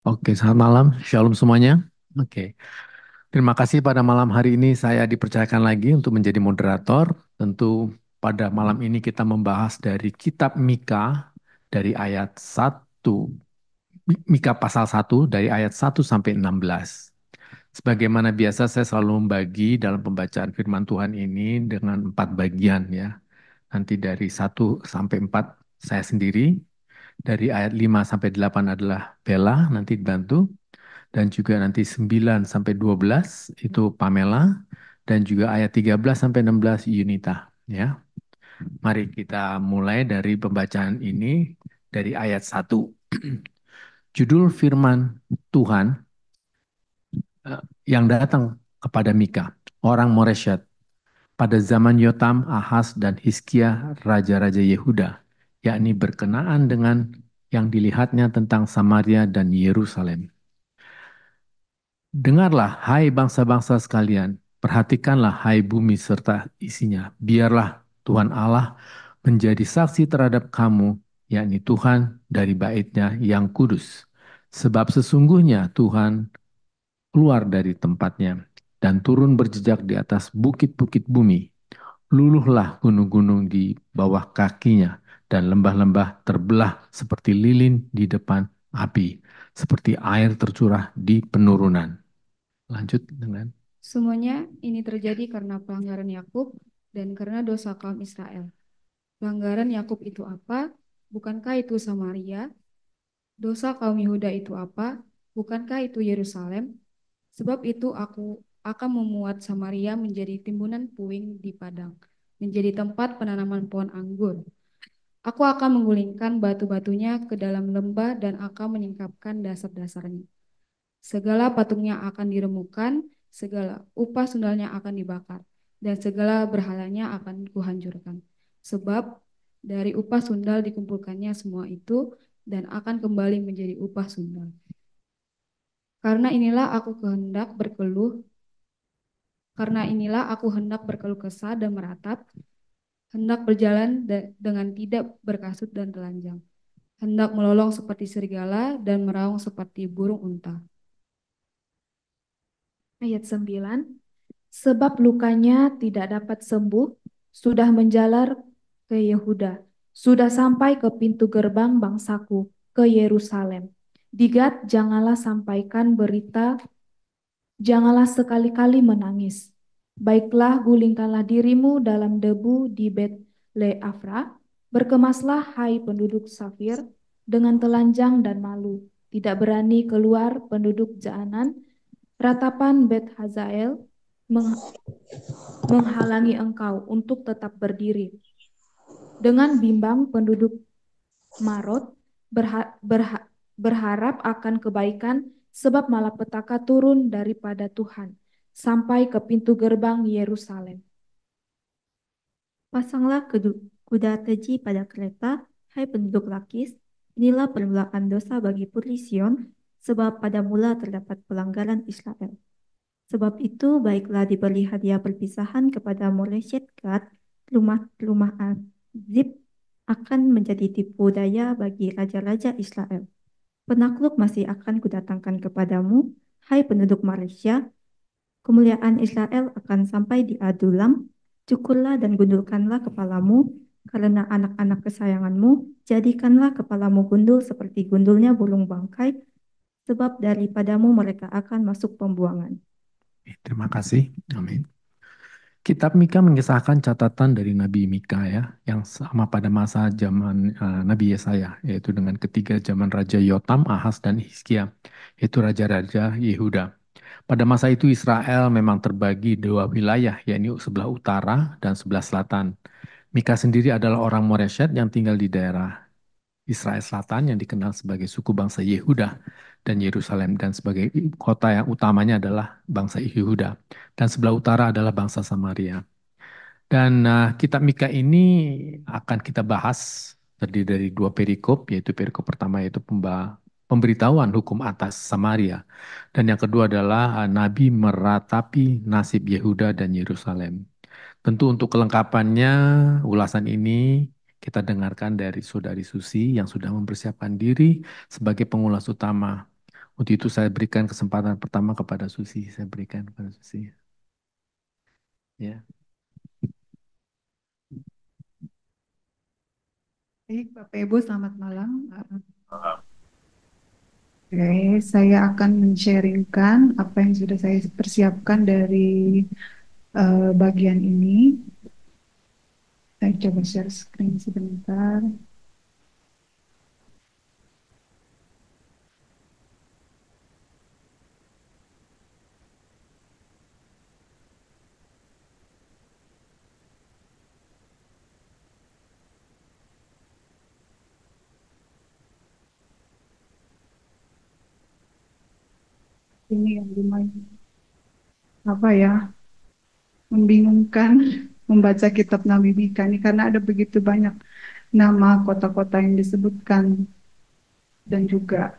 Oke, selamat malam. Shalom semuanya. Oke, terima kasih pada malam hari ini saya dipercayakan lagi untuk menjadi moderator. Tentu pada malam ini kita membahas dari kitab Mika dari ayat 1, Mika pasal 1 dari ayat 1 sampai 16. Sebagaimana biasa saya selalu membagi dalam pembacaan firman Tuhan ini dengan 4 bagian ya. Nanti dari 1 sampai 4 saya sendiri, dari ayat 5 sampai 8 adalah Bella nanti dibantu, dan juga nanti 9 sampai 12 itu Pamela, dan juga ayat 13 sampai 16 Yunita ya. Mari kita mulai dari pembacaan ini dari ayat 1. Judul firman Tuhan yang datang kepada Mika, orang Moresyet, pada zaman Yotam, Ahaz, dan Hizkia, raja-raja Yehuda, yakni berkenaan dengan yang dilihatnya tentang Samaria dan Yerusalem. Dengarlah, hai bangsa-bangsa sekalian, perhatikanlah, hai bumi serta isinya. Biarlah Tuhan Allah menjadi saksi terhadap kamu, yakni Tuhan dari bait-Nya yang kudus. Sebab sesungguhnya Tuhan keluar dari tempatnya dan turun berjejak di atas bukit-bukit bumi. Luluhlah gunung-gunung di bawah kakinya, dan lembah-lembah terbelah seperti lilin di depan api, seperti air tercurah di penurunan. Lanjut dengan Semuanya ini terjadi karena pelanggaran Yakub dan karena dosa kaum Israel. Pelanggaran Yakub itu apa? Bukankah itu Samaria? Dosa kaum Yehuda itu apa? Bukankah itu Yerusalem? Sebab itu aku akan memuat Samaria menjadi timbunan puing di padang, menjadi tempat penanaman pohon anggur. Aku akan menggulingkan batu-batunya ke dalam lembah dan akan menyingkapkan dasar-dasarnya. Segala patungnya akan diremukan, segala upah sundalnya akan dibakar, dan segala berhalanya akan kuhancurkan. Sebab dari upah sundal dikumpulkannya semua itu, dan akan kembali menjadi upah sundal. Karena inilah aku kehendak berkeluh, karena inilah aku hendak berkeluh kesah dan meratap, hendak berjalan dengan tidak berkasut dan telanjang, hendak melolong seperti serigala dan meraung seperti burung unta. Ayat 9. Sebab lukanya tidak dapat sembuh, sudah menjalar ke Yehuda, sudah sampai ke pintu gerbang bangsaku, ke Yerusalem. Di Gad janganlah sampaikan berita, janganlah sekali-kali menangis. Baiklah gulingkanlah dirimu dalam debu di Bet Leafra, berkemaslah hai penduduk Safir, dengan telanjang dan malu, tidak berani keluar penduduk Jaanan, ratapan Bet Hazael menghalangi engkau untuk tetap berdiri. Dengan bimbang penduduk Marot berharap akan kebaikan, sebab malapetaka turun daripada Tuhan sampai ke pintu gerbang Yerusalem. Pasanglah kuda teji pada kereta, hai penduduk Lakis. Inilah permulaan dosa bagi putri Sion, sebab pada mula terdapat pelanggaran Israel. Sebab itu, baiklah diberi hadiah perpisahan kepada Moreshet Gad, rumah Azib akan menjadi tipu daya bagi raja-raja Israel. Penakluk masih akan kudatangkan kepadamu, hai penduduk Malaysia. Kemuliaan Israel akan sampai di Adulam. Cukurlah dan gundulkanlah kepalamu, karena anak-anak kesayanganmu, jadikanlah kepalamu gundul seperti gundulnya burung bangkai, sebab daripadamu mereka akan masuk pembuangan. terima kasih. Amin. Kitab Mika mengisahkan catatan dari Nabi Mika ya, yang sama pada masa zaman Nabi Yesaya, yaitu dengan ketiga zaman Raja Yotam, Ahaz, dan Hizkia, yaitu raja-raja Yehuda. Pada masa itu Israel memang terbagi dua wilayah, yakni sebelah utara dan sebelah selatan. Mika sendiri adalah orang Moresyet yang tinggal di daerah Israel Selatan yang dikenal sebagai suku bangsa Yehuda dan Yerusalem, dan sebagai kota yang utamanya adalah bangsa Yehuda, dan sebelah utara adalah bangsa Samaria. Dan kitab Mika ini akan kita bahas terdiri dari dua perikop, yaitu perikop pertama yaitu pemberitahuan hukum atas Samaria, dan yang kedua adalah Nabi meratapi nasib Yehuda dan Yerusalem. Tentu untuk kelengkapannya ulasan ini kita dengarkan dari Saudari Susi yang sudah mempersiapkan diri sebagai pengulas utama Waktu itu saya berikan kesempatan pertama kepada Susi, saya berikan kepada Susi. Ya. Baik, Bapak Ibu, selamat malam. Oke, saya akan men-sharingkan apa yang sudah saya persiapkan dari bagian ini. Saya coba share screen sebentar. Ini yang lumayan apa ya, membingungkan membaca kitab Nabi Mika ini karena ada begitu banyak nama kota-kota yang disebutkan dan juga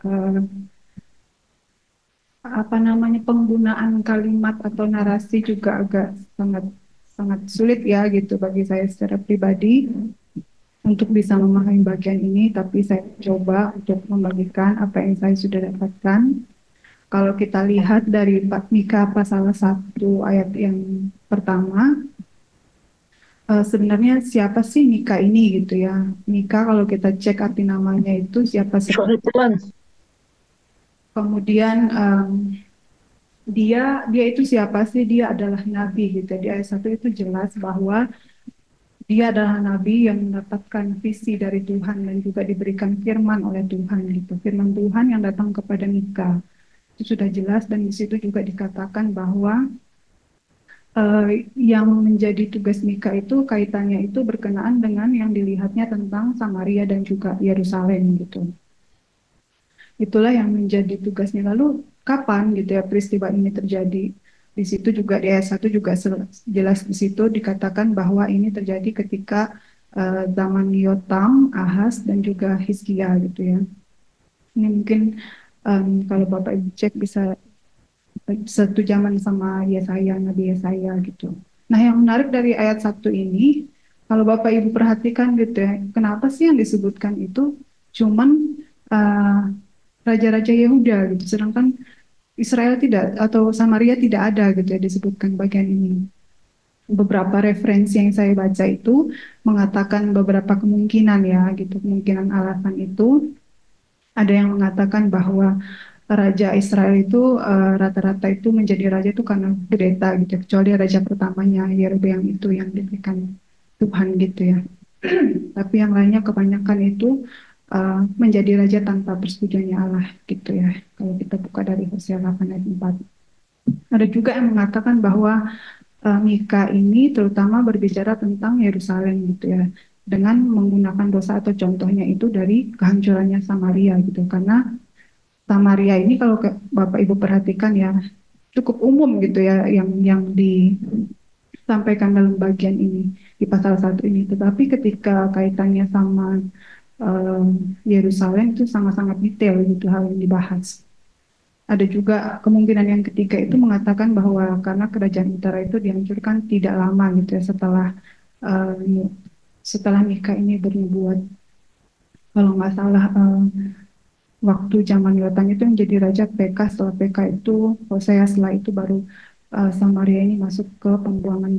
apa namanya, penggunaan kalimat atau narasi juga agak sangat sangat sulit ya gitu bagi saya secara pribadi untuk bisa memahami bagian ini, tapi saya coba untuk membagikan apa yang saya sudah dapatkan. Kalau kita lihat dari Mika pasal 1 ayat yang pertama, sebenarnya siapa sih Mika ini gitu ya. Mika kalau kita cek arti namanya itu siapa sih. Kemudian dia itu siapa sih? Dia adalah nabi gitu. Di ayat 1 itu jelas bahwa dia adalah nabi yang mendapatkan visi dari Tuhan dan juga diberikan firman oleh Tuhan gitu. Firman Tuhan yang datang kepada Mika. Itu sudah jelas, dan di situ juga dikatakan bahwa yang menjadi tugas Mika itu kaitannya itu berkenaan dengan yang dilihatnya tentang Samaria dan juga Yerusalem gitu. Itulah yang menjadi tugasnya. Lalu kapan gitu ya peristiwa ini terjadi? Di situ juga di ayat 1 juga jelas di situ dikatakan bahwa ini terjadi ketika zaman Yotam, Ahaz, dan juga Hizkia gitu ya. Ini mungkin kalau Bapak Ibu cek bisa satu zaman sama Yesaya, Nabi Yesaya gitu. Nah, yang menarik dari ayat 1 ini, kalau Bapak Ibu perhatikan gitu ya, kenapa sih yang disebutkan itu cuman raja-raja Yehuda gitu, sedangkan Israel tidak, atau Samaria tidak ada gitu ya disebutkan bagian ini. Beberapa referensi yang saya baca itu mengatakan beberapa kemungkinan ya gitu, kemungkinan alasan itu. Ada yang mengatakan bahwa Raja Israel itu rata-rata itu menjadi raja itu karena kudeta gitu, kecuali raja pertamanya Yerobeam itu yang diberikan Tuhan gitu ya. Tapi yang lainnya kebanyakan itu menjadi raja tanpa persetujuannya Allah gitu ya. Kalau kita buka dari Hosea 8 ayat 4. Ada juga yang mengatakan bahwa Mika ini terutama berbicara tentang Yerusalem gitu ya, dengan menggunakan dosa atau contohnya itu dari kehancurannya Samaria gitu, karena Samaria ini kalau Bapak Ibu perhatikan ya cukup umum gitu ya yang disampaikan dalam bagian ini di pasal 1 ini, tetapi ketika kaitannya sama Yerusalem itu sangat-sangat detail gitu hal yang dibahas. Ada juga kemungkinan yang ketiga itu mengatakan bahwa karena kerajaan utara itu dihancurkan tidak lama gitu ya setelah Mika ini bernubuat. Kalau nggak salah waktu zaman Yotam itu yang jadi raja Peka, setelah Peka itu Hosea, setelah itu baru Samaria ini masuk ke pembuangan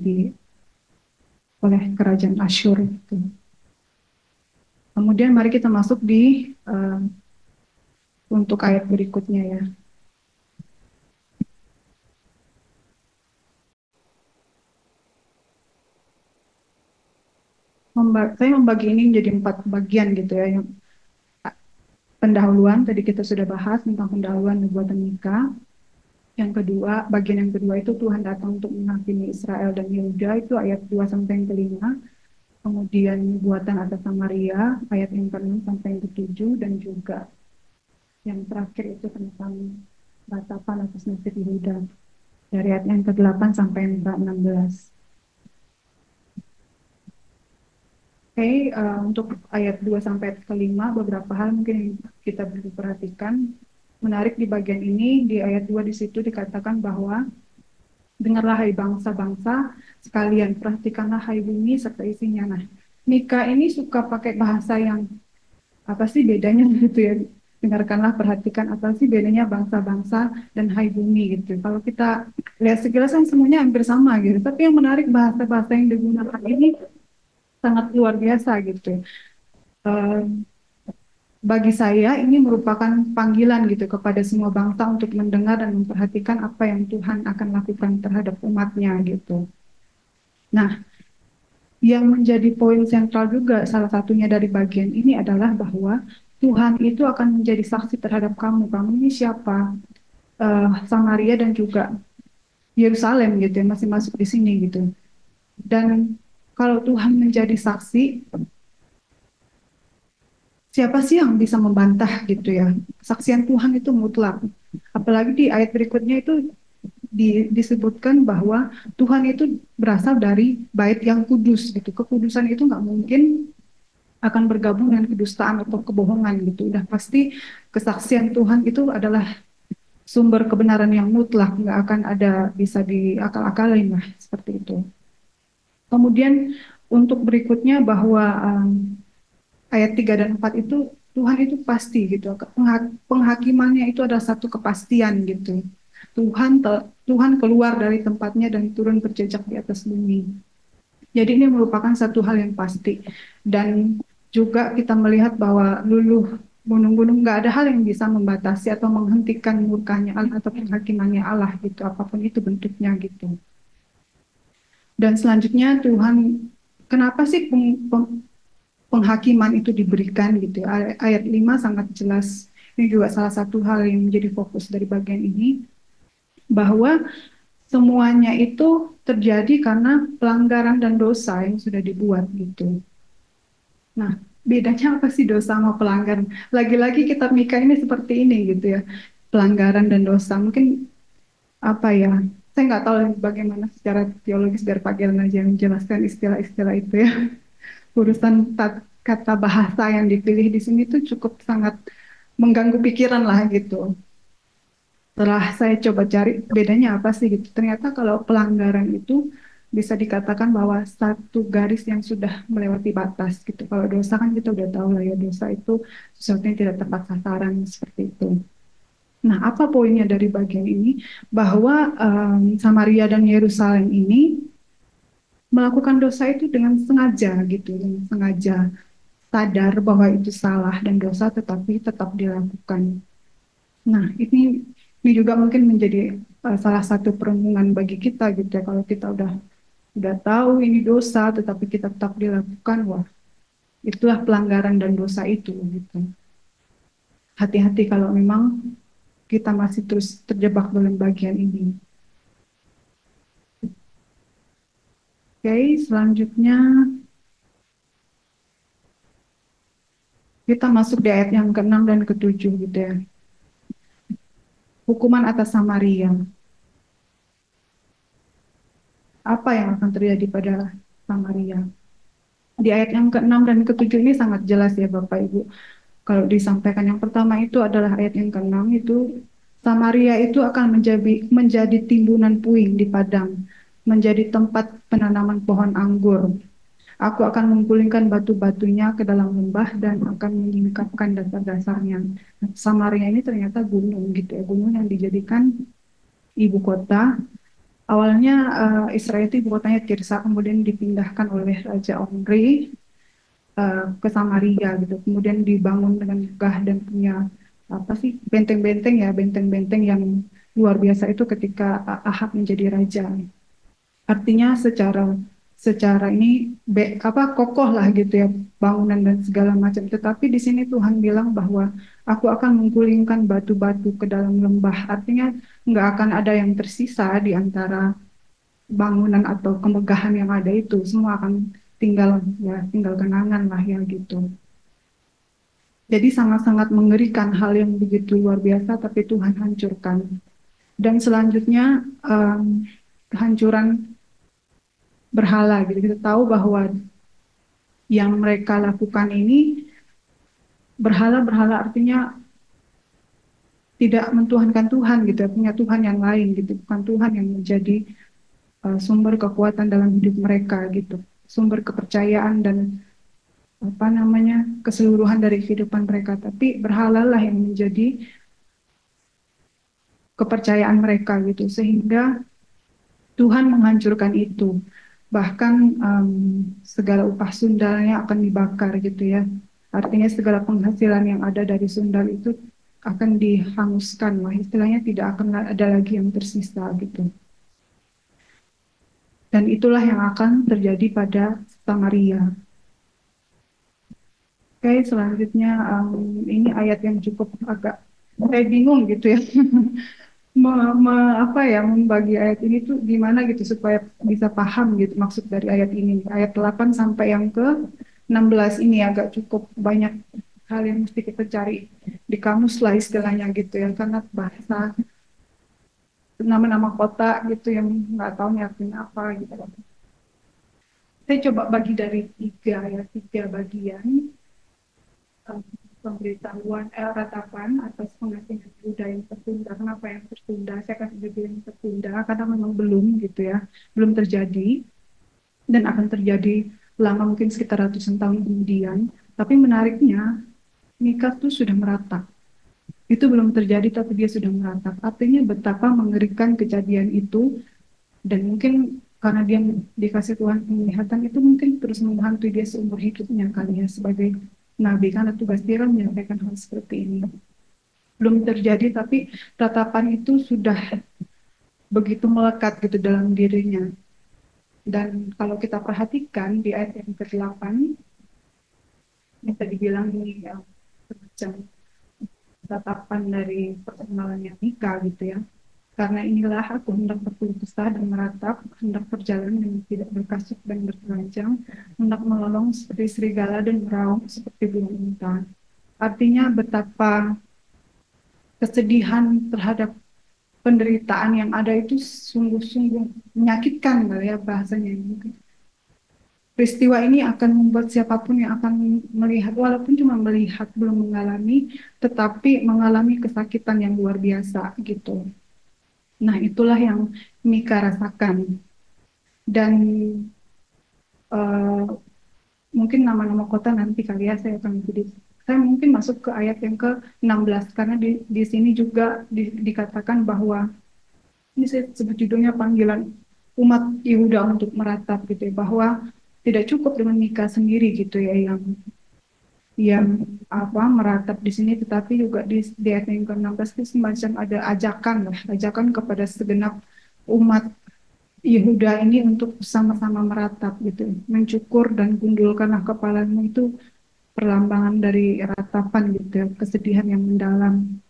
oleh kerajaan Asyur gitu. Kemudian mari kita masuk di untuk ayat berikutnya ya. Saya membagi ini menjadi 4 bagian gitu ya. Yang pendahuluan tadi kita sudah bahas tentang pendahuluan nubuatan Mika. Yang kedua, bagian yang kedua itu Tuhan datang untuk menghakimi Israel dan Yehuda, itu ayat 2 sampai yang kelima. Kemudian nubuatan atas Samaria ayat yang ke-6 sampai yang ke-7, dan juga yang terakhir itu tentang ratapan atas nasib Yehuda dari ayat yang ke-8 sampai yang ke-16. Oke, untuk ayat 2 sampai ke-5 beberapa hal mungkin kita perlu perhatikan. Menarik di bagian ini, di ayat 2 di situ dikatakan bahwa dengarlah hai bangsa-bangsa sekalian, perhatikanlah hai bumi serta isinya. Nah, Mika ini suka pakai bahasa yang apa sih bedanya gitu ya dengarkanlah, perhatikan apa sih bedanya bangsa-bangsa dan hai bumi gitu. Kalau kita lihat sekilas kan semuanya hampir sama gitu, tapi yang menarik bahasa-bahasa yang digunakan ini sangat luar biasa gitu. Eh, Bagi saya ini merupakan panggilan gitu kepada semua bangsa untuk mendengar dan memperhatikan apa yang Tuhan akan lakukan terhadap umatnya gitu. Nah, yang menjadi poin sentral juga salah satunya dari bagian ini adalah bahwa Tuhan itu akan menjadi saksi terhadap kamu. Kamu ini siapa? Samaria dan juga Yerusalem gitu ya, masih masuk di sini gitu. Dan kalau Tuhan menjadi saksi, siapa sih yang bisa membantah gitu ya? Kesaksian Tuhan itu mutlak. Apalagi di ayat berikutnya itu disebutkan bahwa Tuhan itu berasal dari bait yang kudus gitu. Kekudusan itu nggak mungkin akan bergabung dengan kedustaan atau kebohongan gitu. Udah pasti kesaksian Tuhan itu adalah sumber kebenaran yang mutlak, nggak akan ada bisa diakal-akalin lah seperti itu. Kemudian untuk berikutnya bahwa ayat 3 dan 4 itu Tuhan itu pasti gitu. Penghakimannya itu adalah satu kepastian gitu. Tuhan keluar dari tempatnya dan turun berjejak di atas bumi. Jadi ini merupakan satu hal yang pasti. Dan juga kita melihat bahwa luluh gunung-gunung nggak ada hal yang bisa membatasi atau menghentikan murkanya Allah atau penghakimannya Allah gitu, apapun itu bentuknya gitu. Dan selanjutnya Tuhan, kenapa sih penghakiman itu diberikan gitu? Ayat 5 sangat jelas. Ini juga salah satu hal yang menjadi fokus dari bagian ini, bahwa semuanya itu terjadi karena pelanggaran dan dosa yang sudah dibuat gitu. Nah, bedanya apa sih dosa sama pelanggaran? Lagi-lagi kitab Mika ini seperti ini gitu ya, pelanggaran dan dosa. Mungkin apa ya? Saya nggak tahu bagaimana secara teologis, biar Pak Gelen aja yang menjelaskan istilah-istilah itu ya. Urusan kata bahasa yang dipilih di sini tuh cukup sangat mengganggu pikiran lah gitu. Setelah saya coba cari bedanya apa sih gitu, ternyata kalau pelanggaran itu bisa dikatakan bahwa satu garis yang sudah melewati batas gitu. Kalau dosa kan kita udah tahu lah ya, dosa itu sesuatu yang tidak tepat sasaran seperti itu. Nah, apa poinnya dari bagian ini? Bahwa Samaria dan Yerusalem ini melakukan dosa itu dengan sengaja gitu, dengan sengaja sadar bahwa itu salah dan dosa tetapi tetap dilakukan. Nah, ini juga mungkin menjadi salah satu perenungan bagi kita gitu ya. Kalau kita udah tahu ini dosa tetapi kita tetap dilakukan, wah, itulah pelanggaran dan dosa itu gitu. Hati-hati kalau memang kita masih terus terjebak dalam bagian ini. Oke, selanjutnya kita masuk di ayat yang ke-6 dan ke-7 gitu ya. Hukuman atas Samaria. Apa yang akan terjadi pada Samaria? Di ayat yang ke-6 dan ke-7 ini sangat jelas ya Bapak Ibu. Kalau disampaikan yang pertama itu adalah ayat yang ke-6 itu, Samaria itu akan menjadi timbunan puing di padang, menjadi tempat penanaman pohon anggur. Aku akan menggulingkan batu-batunya ke dalam lembah dan akan menyingkapkan dasar-dasarnya. Samaria ini ternyata gunung gitu ya, gunung yang dijadikan ibu kota. Awalnya Israel itu ibu kotanya Tirsa, kemudian dipindahkan oleh Raja Omri ke Samaria gitu. Kemudian dibangun dengan megah dan punya apa sih, benteng-benteng ya, benteng-benteng yang luar biasa itu ketika Ahab menjadi raja. Artinya secara ini kokoh lah gitu ya, bangunan dan segala macam. Tetapi di sini Tuhan bilang bahwa aku akan menggulingkan batu-batu ke dalam lembah. Artinya nggak akan ada yang tersisa di antara bangunan atau kemegahan yang ada itu. Semua akan tinggal kenangan lah ya gitu. Jadi sangat-sangat mengerikan, hal yang begitu luar biasa tapi Tuhan hancurkan. Dan selanjutnya kehancuran berhala gitu. Kita tahu bahwa yang mereka lakukan ini berhala-berhala, artinya tidak mentuhankan Tuhan gitu, punya Tuhan yang lain gitu, bukan Tuhan yang menjadi sumber kekuatan dalam hidup mereka gitu, sumber kepercayaan dan apa namanya keseluruhan dari kehidupan mereka, tapi berhalalah yang menjadi kepercayaan mereka gitu, sehingga Tuhan menghancurkan itu. Bahkan segala upah sundalnya akan dibakar gitu ya. Artinya segala penghasilan yang ada dari sundal itu akan dihanguskan lah. Istilahnya tidak akan ada lagi yang tersisa gitu. Dan itulah yang akan terjadi pada Samaria. Oke, selanjutnya ini ayat yang cukup agak saya bingung gitu ya. Apa ya, membagi ayat ini tuh gimana gitu supaya bisa paham gitu maksud dari ayat ini. Ayat 8 sampai yang ke 16 ini agak cukup banyak hal yang mesti kita cari di kamus lah istilahnya gitu ya, karena bahasa nama-nama kota gitu yang nggak tahu artinya apa gitu. Saya coba bagi dari tiga bagian. Pemberitahuan ratapan atas pengasingan Buddha yang tertunda. Kenapa yang tertunda? Saya kasih judul yang tertunda karena memang belum gitu ya, belum terjadi dan akan terjadi lama, mungkin sekitar ratusan tahun kemudian. Tapi menariknya nikah tuh sudah merata. Itu belum terjadi tapi dia sudah merata. Artinya betapa mengerikan kejadian itu, dan mungkin karena dia dikasih Tuhan penglihatan itu mungkin terus menghantui dia seumur hidupnya kali ya, sebagai nabi, karena tugas dia kan menyampaikan hal seperti ini. Belum terjadi tapi ratapan itu sudah begitu melekat gitu dalam dirinya. Dan kalau kita perhatikan di ayat yang ke-8 bisa dibilang ini ya, semacam ratapan dari perkenalannya Mika gitu ya. Karena inilah aku hendak berkeluh kesah dan meratap, hendak berjalan dan tidak berkasut dan bertelanjang, hendak melolong seperti serigala dan meraung seperti burung unta. Artinya betapa kesedihan terhadap penderitaan yang ada itu sungguh-sungguh menyakitkan ya bahasanya ini. Peristiwa ini akan membuat siapapun yang akan melihat, walaupun cuma melihat belum mengalami, tetapi mengalami kesakitan yang luar biasa gitu. Nah, itulah yang Mika rasakan. Dan mungkin nama-nama kota nanti kali ya saya akan jadi. Saya mungkin masuk ke ayat yang ke-16 karena di sini juga dikatakan bahwa ini saya sebut judulnya panggilan umat Yehuda untuk meratap gitu ya, bahwa tidak cukup dengan Mika sendiri gitu ya yang meratap di sini, tetapi juga di ayat yang ke-16 itu semacam ada ajakan kepada segenap umat Yehuda ini untuk sama-sama meratap gitu, mencukur dan gundulkanlah kepalamu, itu perlambangan dari ratapan gitu, kesedihan yang mendalam.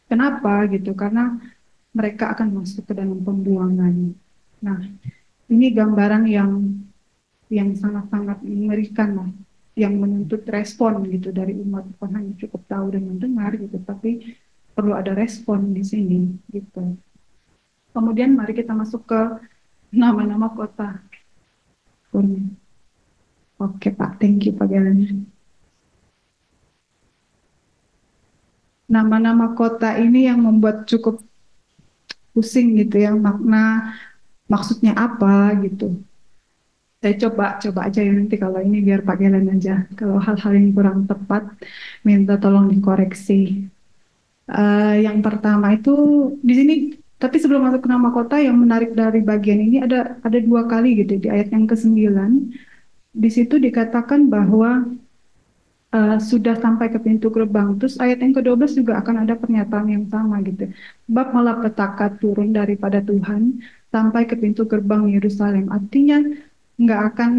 Kenapa gitu? Karena mereka akan masuk ke dalam pembuangan. Nah, ini gambaran yang sangat-sangat mengerikan lah, yang menuntut respon gitu dari umat. Bukan hanya cukup tahu dan mendengar gitu, tapi perlu ada respon di sini gitu. Kemudian mari kita masuk ke nama-nama kota. Oke Pak, thank you Pak Galen. Nama-nama kota ini yang membuat cukup pusing gitu ya, maksudnya apa gitu. Saya coba aja ya nanti kalau ini biar Pak Galen aja. Kalau hal-hal yang kurang tepat, minta tolong dikoreksi. Yang pertama itu di sini, tapi sebelum masuk ke nama kota, yang menarik dari bagian ini ada dua kali gitu di ayat yang ke-9. Di situ dikatakan bahwa sudah sampai ke pintu gerbang. Terus ayat yang ke-12 juga akan ada pernyataan yang sama gitu. Bab malapetaka turun daripada Tuhan sampai ke pintu gerbang Yerusalem. Artinya nggak akan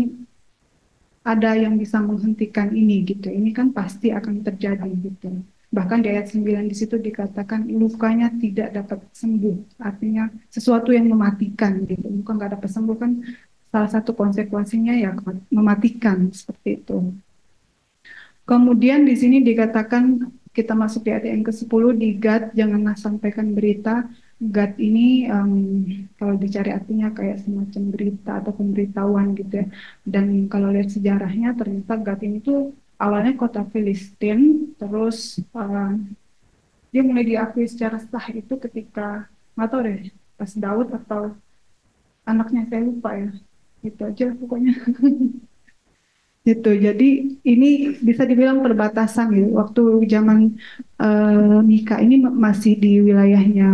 ada yang bisa menghentikan ini gitu. Ini kan pasti akan terjadi gitu. Bahkan di ayat 9 di situ dikatakan lukanya tidak dapat sembuh. Artinya sesuatu yang mematikan gitu. Bukan nggak dapat sembuh, kan salah satu konsekuensinya ya mematikan seperti itu. Kemudian di sini dikatakan, kita masuk di ayat yang ke-10, di Gad janganlah sampaikan berita. Gad ini kalau dicari artinya kayak semacam berita atau pemberitahuan gitu ya. Dan kalau lihat sejarahnya ternyata Gad ini tuh awalnya kota Filistin, terus dia mulai diakui secara sah itu ketika, nggak tahu deh, pas Daud atau anaknya saya lupa ya. Itu aja pokoknya. Gitu. Jadi ini bisa dibilang perbatasan gitu. Waktu zaman Mika ini masih di wilayahnya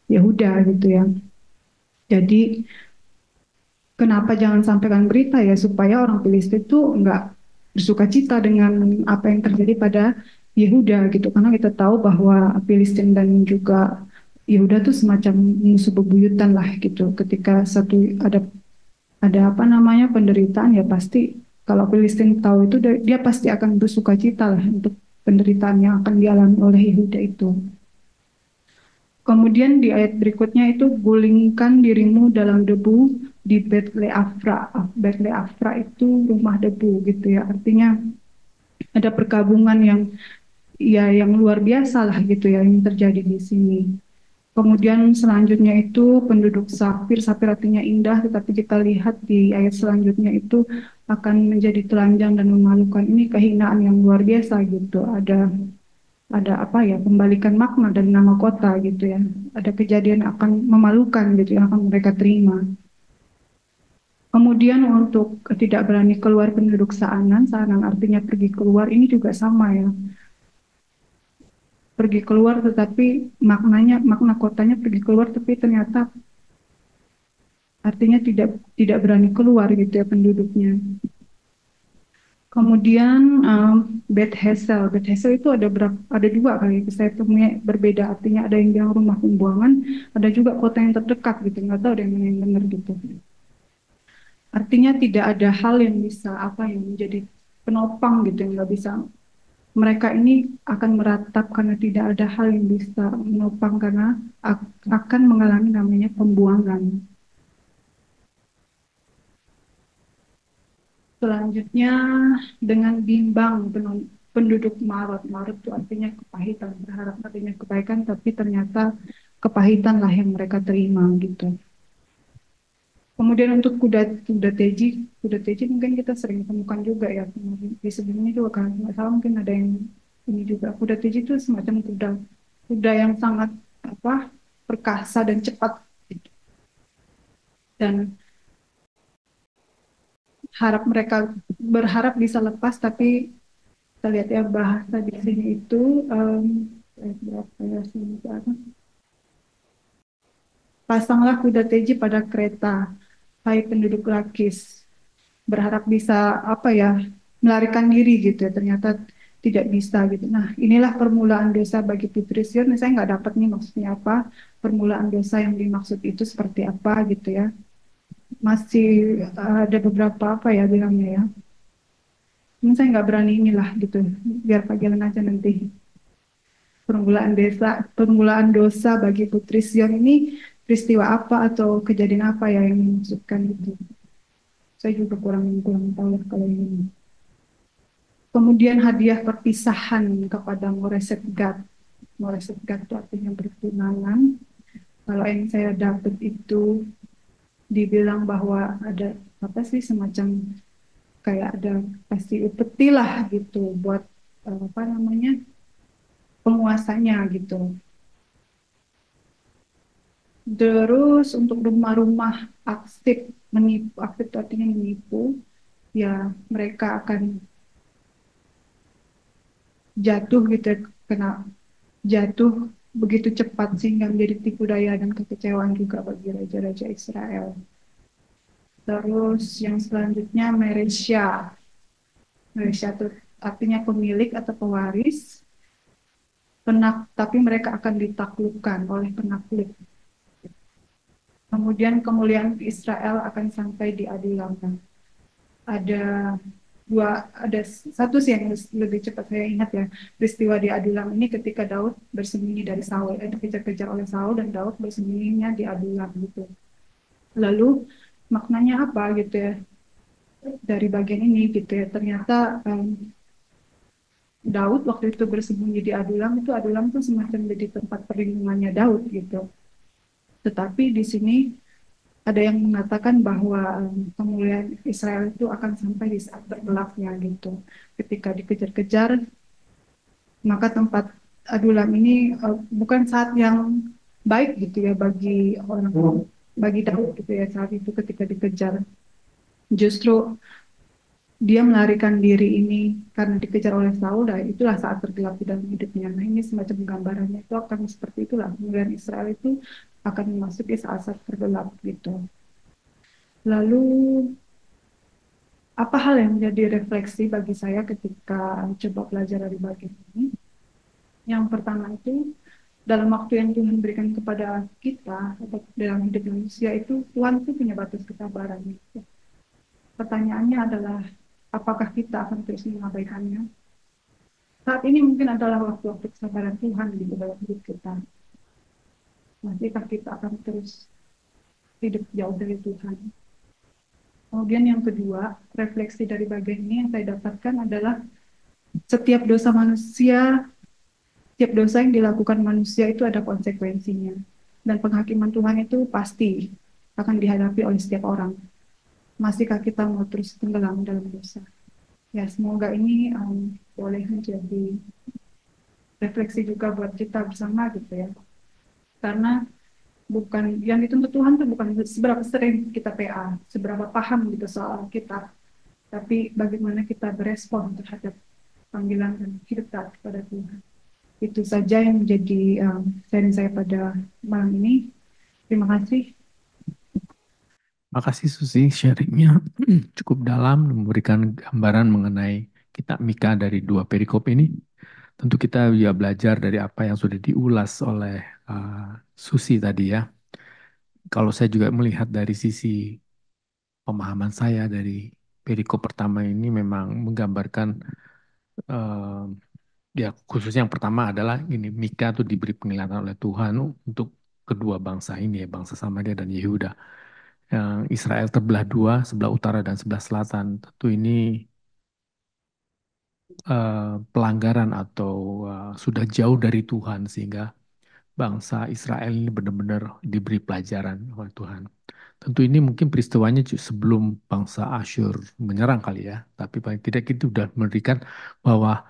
Yehuda gitu ya. Jadi kenapa jangan sampaikan berita ya supaya orang Filistin itu nggak bersuka cita dengan apa yang terjadi pada Yehuda gitu. Karena kita tahu bahwa Filistin dan juga Yehuda tuh semacam musuh bebuyutan lah gitu. Ketika ada apa namanya penderitaan ya pasti kalau Filistin tahu itu dia pasti akan bersuka cita lah untuk penderitaan yang akan dialami oleh Yehuda itu. Kemudian di ayat berikutnya itu gulingkan dirimu dalam debu di Betleafra. Betleafra itu rumah debu gitu ya. Artinya ada perkabungan yang luar biasa lah gitu ya yang terjadi di sini. Kemudian selanjutnya itu penduduk Safir. Safir artinya indah, tetapi kita lihat di ayat selanjutnya itu akan menjadi telanjang dan memalukan. Ini kehinaan yang luar biasa gitu. Ada apa ya, pembalikan makna dari nama kota gitu ya. Ada kejadian akan memalukan gitu yang akan mereka terima. Kemudian untuk tidak berani keluar penduduk Saanan, Saanan artinya pergi keluar, ini juga sama ya. Pergi keluar tetapi makna kotanya pergi keluar tapi ternyata artinya tidak berani keluar gitu ya penduduknya. Kemudian Beth Hesel. Beth Hesel itu ada dua kali saya temui berbeda, artinya ada yang bilang rumah pembuangan, ada juga kota yang terdekat gitu, nggak tahu ada yang mana yang benar gitu. Artinya tidak ada hal yang bisa yang menjadi penopang gitu, yang nggak bisa. Mereka ini akan meratap karena tidak ada hal yang bisa menopang karena akan mengalami namanya pembuangan. Selanjutnya dengan bimbang penduduk Marot. Marot itu artinya kepahitan, berharap artinya kebaikan, tapi ternyata kepahitan lah yang mereka terima gitu. Kemudian untuk kuda teji mungkin kita sering temukan juga ya di sebelumnya juga kan nggak salah mungkin ada yang ini juga. Kuda teji itu semacam kuda yang sangat perkasa dan cepat gitu. Dan mereka berharap bisa lepas, tapi kita lihat ya bahasa di sini itu pasanglah kuda teji pada kereta, hai penduduk Lakis, berharap bisa melarikan diri gitu ya, ternyata tidak bisa gitu. Nah inilah permulaan dosa bagi putri Sion. Saya nggak dapat nih maksudnya apa, permulaan dosa yang dimaksud itu seperti apa gitu ya. Masih ada beberapa bilangnya ya. Ini saya nggak berani inilah gitu, biar Pak Gilan aja nanti. Permulaan dosa bagi putri Sion ini peristiwa apa atau kejadian apa ya yang dimaksudkan gitu. Saya juga kurang tahu ya kalau ini. Kemudian hadiah perpisahan kepada Moreset Gad. Moreset Gad itu artinya bertunangan. Kalau yang saya dapat itu dibilang bahwa ada semacam kayak ada kasih upeti lah gitu buat penguasanya gitu. Terus untuk rumah-rumah aktif itu artinya menipu, ya mereka akan jatuh gitu, kena jatuh begitu cepat sehingga menjadi tipu daya dan kekecewaan juga bagi raja-raja Israel. Terus yang selanjutnya Meresya. Meresya itu artinya pemilik atau pewaris. Tapi mereka akan ditaklukkan oleh penakluk. Kemudian kemuliaan Israel akan sampai di Adulam. Ada satu sih yang lebih cepat saya ingat ya, peristiwa di Adulam ini ketika Daud bersembunyi dari Saul, dikejar-kejar oleh Saul dan Daud bersembunyinya di Adulam gitu. Lalu maknanya apa gitu ya dari bagian ini gitu ya, ternyata Daud waktu itu bersembunyi di Adulam itu semacam jadi tempat perlindungannya Daud gitu. Tetapi di sini ada yang mengatakan bahwa kemuliaan Israel itu akan sampai di saat tergelapnya gitu. Ketika dikejar-kejar, maka tempat Adulam ini bukan saat yang baik gitu ya bagi Daud gitu ya saat itu ketika dikejar. Justru dia melarikan diri ini karena dikejar oleh Saul, dan itulah saat tergelap di dalam hidupnya. Nah, ini semacam gambarannya itu akan seperti itulah. Kemudian Israel itu akan memasuki saat-saat tergelap gitu. Lalu apa hal yang menjadi refleksi bagi saya ketika coba belajar dari bagian ini? Yang pertama itu, dalam waktu yang Tuhan berikan kepada kita atau dalam hidup manusia itu, Tuhan itu punya batas kesabaran. Pertanyaannya adalah, apakah kita akan terus mengabaikannya? Saat ini mungkin adalah waktu-waktu kesabaran Tuhan di dalam hidup kita. Nantikah kita akan terus hidup jauh dari Tuhan? Kemudian yang kedua, refleksi dari bagian ini yang saya dapatkan adalah setiap dosa manusia, setiap dosa yang dilakukan manusia itu ada konsekuensinya. Dan penghakiman Tuhan itu pasti akan dihadapi oleh setiap orang. Masihkah kita mau terus tenggelam dalam dosa? Ya, semoga ini boleh menjadi refleksi juga buat kita bersama gitu ya. Karena bukan yang dituntut Tuhan itu bukan seberapa sering kita PA, seberapa paham gitu soal kita, tapi bagaimana kita berespon terhadap panggilan dan hidup taat kepada Tuhan. Itu saja yang menjadi sharing saya pada malam ini. Terima kasih. Makasih Susi, sharingnya cukup dalam, memberikan gambaran mengenai kitab Mika dari dua perikop ini. Tentu kita ya belajar dari apa yang sudah diulas oleh Susi tadi ya. Kalau saya juga melihat dari sisi pemahaman saya dari perikop pertama ini memang menggambarkan eh, ya khususnya yang pertama adalah ini Mika tuh diberi penglihatan oleh Tuhan untuk kedua bangsa ini ya, bangsa Samaria dan Yehuda. Yang Israel terbelah dua, sebelah utara dan sebelah selatan. Tentu ini pelanggaran atau sudah jauh dari Tuhan sehingga bangsa Israel ini benar-benar diberi pelajaran oleh Tuhan. Tentu ini mungkin peristiwanya sebelum bangsa Asyur menyerang kali ya, tapi paling tidak itu sudah memberikan bahwa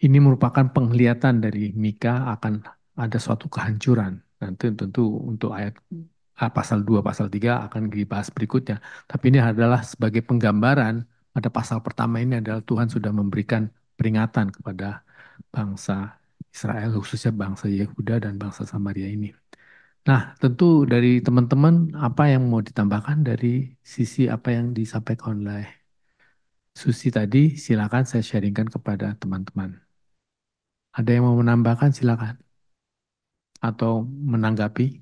ini merupakan penglihatan dari Mika akan ada suatu kehancuran. Nanti tentu untuk ayat pasal 2, pasal 3 akan dibahas berikutnya. Tapi ini adalah sebagai penggambaran pada pasal pertama ini adalah Tuhan sudah memberikan peringatan kepada bangsa Israel, khususnya bangsa Yehuda dan bangsa Samaria ini. Nah, tentu dari teman-teman apa yang mau ditambahkan dari sisi apa yang disampaikan oleh Susi tadi, silakan saya sharingkan kepada teman-teman. Ada yang mau menambahkan silakan atau menanggapi.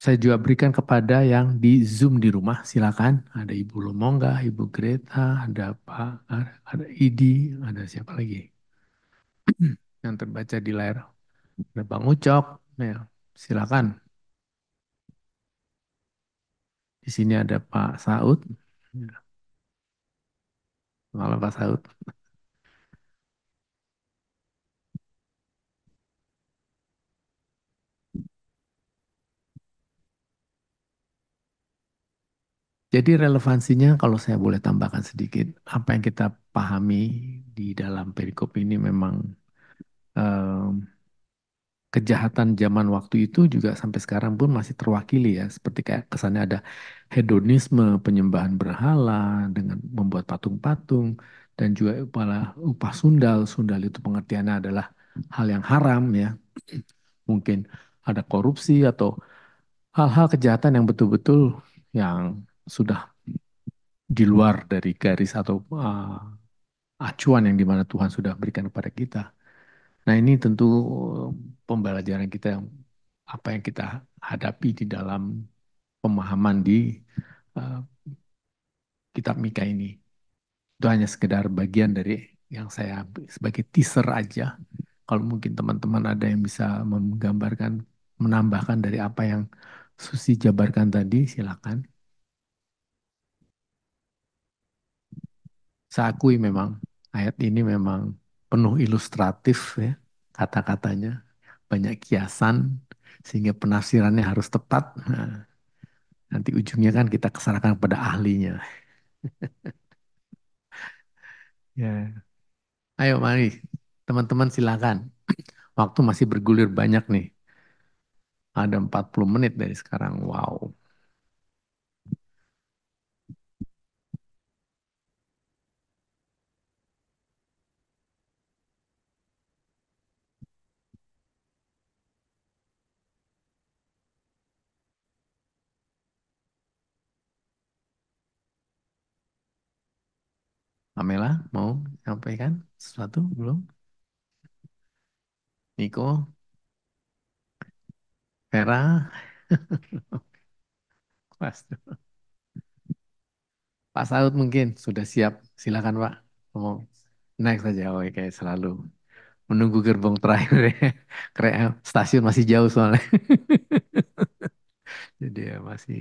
Saya juga berikan kepada yang di Zoom di rumah, silakan. Ada Ibu Lomongga, Ibu Greta, ada Pak, ada Idi, ada siapa lagi yang terbaca di layar. Ada Bang Ucok, ya, silakan. Di sini ada Pak Saud. Ya, malam Pak Saud. Jadi relevansinya kalau saya boleh tambahkan sedikit, apa yang kita pahami di dalam perikop ini memang em, kejahatan zaman waktu itu juga sampai sekarang pun masih terwakili ya. Seperti kayak kesannya ada hedonisme, penyembahan berhala dengan membuat patung-patung dan juga upah sundal. Sundal itu pengertiannya adalah hal yang haram ya. Mungkin ada korupsi atau hal-hal kejahatan yang betul-betul yang sudah di luar dari garis atau acuan yang dimana Tuhan sudah berikan kepada kita. Nah ini tentu pembelajaran kita yang apa yang kita hadapi di dalam pemahaman di uh, kitab Mika ini. Itu hanya sekedar bagian dari yang saya sebagai teaser aja. Kalau mungkin teman-teman ada yang bisa menggambarkan, menambahkan dari apa yang Susi jabarkan tadi, silakan. Saya akui memang ayat ini memang penuh ilustratif ya, kata-katanya banyak kiasan sehingga penafsirannya harus tepat. Nah, nanti ujungnya kan kita kesanakan kepada ahlinya. Ya, ayo mari teman-teman silakan. Waktu masih bergulir banyak nih. Ada 40 menit dari sekarang. Wow. Pamela mau sampaikan sesuatu belum? Niko, Vera, Mas. Pak Saud mungkin sudah siap. Silakan Pak. Ngomong. Next saja, oh, kayak selalu. Menunggu gerbong terakhir ya. Keren, stasiun masih jauh soalnya. Jadi ya masih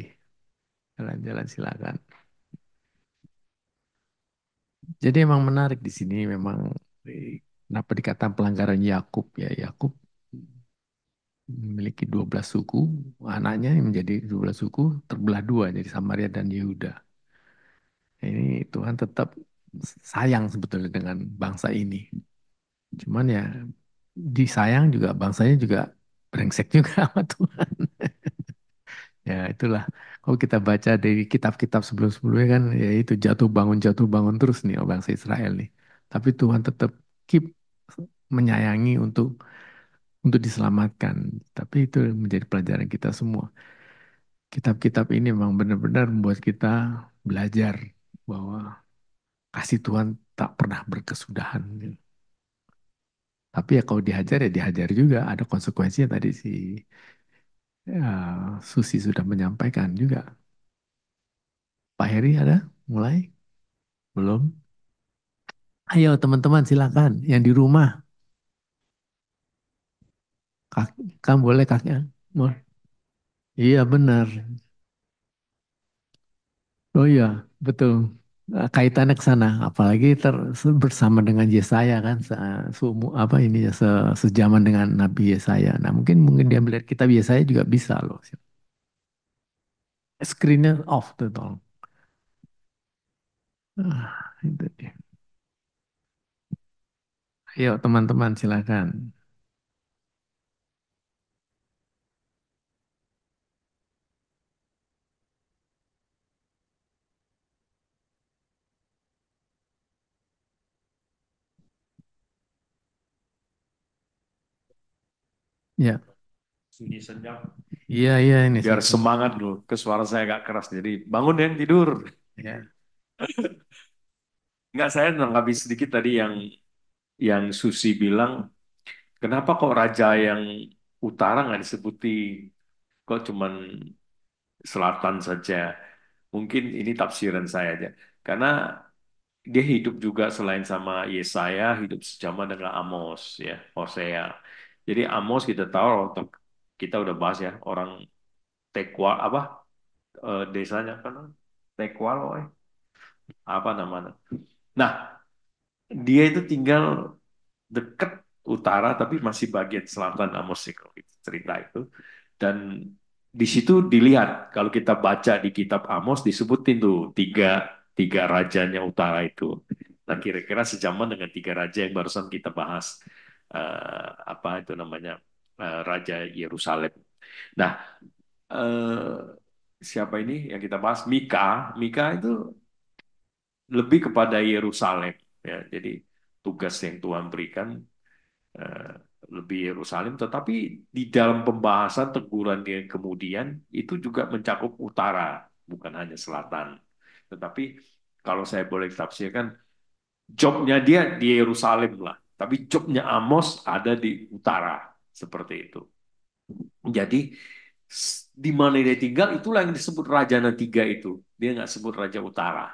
jalan-jalan silakan. Jadi emang menarik di sini memang kenapa dikatakan pelanggaran Yakub ya. Yakub memiliki 12 suku, anaknya yang menjadi 12 suku terbelah dua jadi Samaria dan Yehuda. Ini Tuhan tetap sayang sebetulnya dengan bangsa ini. Cuman ya disayang juga bangsanya juga brengsek juga sama Tuhan. Ya itulah kalau kita baca dari kitab-kitab sebelum-sebelumnya kan ya itu jatuh bangun terus nih bangsa Israel nih. Tapi Tuhan tetap keep menyayangi untuk diselamatkan. Tapi itu menjadi pelajaran kita semua. Kitab-kitab ini memang benar-benar membuat kita belajar bahwa kasih Tuhan tak pernah berkesudahan. Tapi ya kalau dihajar ya dihajar juga ada konsekuensinya tadi si Susi sudah menyampaikan juga. Pak Heri ada? Mulai? Belum? Ayo teman-teman silakan yang di rumah. Kak, kamu boleh kaknya? Iya benar. Oh iya betul. Kaitannya ke sana, apalagi bersama dengan Yesaya kan, apa ini ya, sejaman dengan Nabi Yesaya. Nah mungkin dia melihat kitab Yesaya juga bisa loh. Screennya off tuh tolong. Itu dia. Ayo teman-teman silakan. Ya, Sunyi senyap. iya ini. Biar semangat dulu. Ke suara saya agak keras. Jadi bangun yang tidur. Ya. Enggak, saya nanggapi sedikit tadi yang Susi bilang, kenapa kok raja yang utara nggak disebuti, kok cuman selatan saja? Mungkin ini tafsiran saya aja. Karena dia hidup juga selain sama Yesaya, hidup sejaman dengan Amos, ya, Hosea. Jadi Amos kita tahu, kita udah bahas ya, orang Tekwa, apa, desanya kan, Tekwal, apa namanya. Nah, dia itu tinggal dekat utara tapi masih bagian selatan Amos kalau gitu, cerita itu. Dan di situ dilihat kalau kita baca di kitab Amos disebutin tuh tiga tiga rajanya utara itu. Nah, kira-kira sejaman dengan tiga raja yang barusan kita bahas. Apa itu namanya? Raja Yerusalem. Nah, eh, siapa ini yang kita bahas? Mika. Mika itu lebih kepada Yerusalem, ya. Jadi tugas yang Tuhan berikan eh, lebih Yerusalem, tetapi di dalam pembahasan teguran dia kemudian itu juga mencakup utara, bukan hanya selatan. Tetapi kalau saya boleh tafsirkan, jobnya dia di Yerusalem lah, tapi jobnya Amos ada di utara, seperti itu. Jadi di mana dia tinggal itulah yang disebut raja tiga itu. Dia nggak sebut raja utara.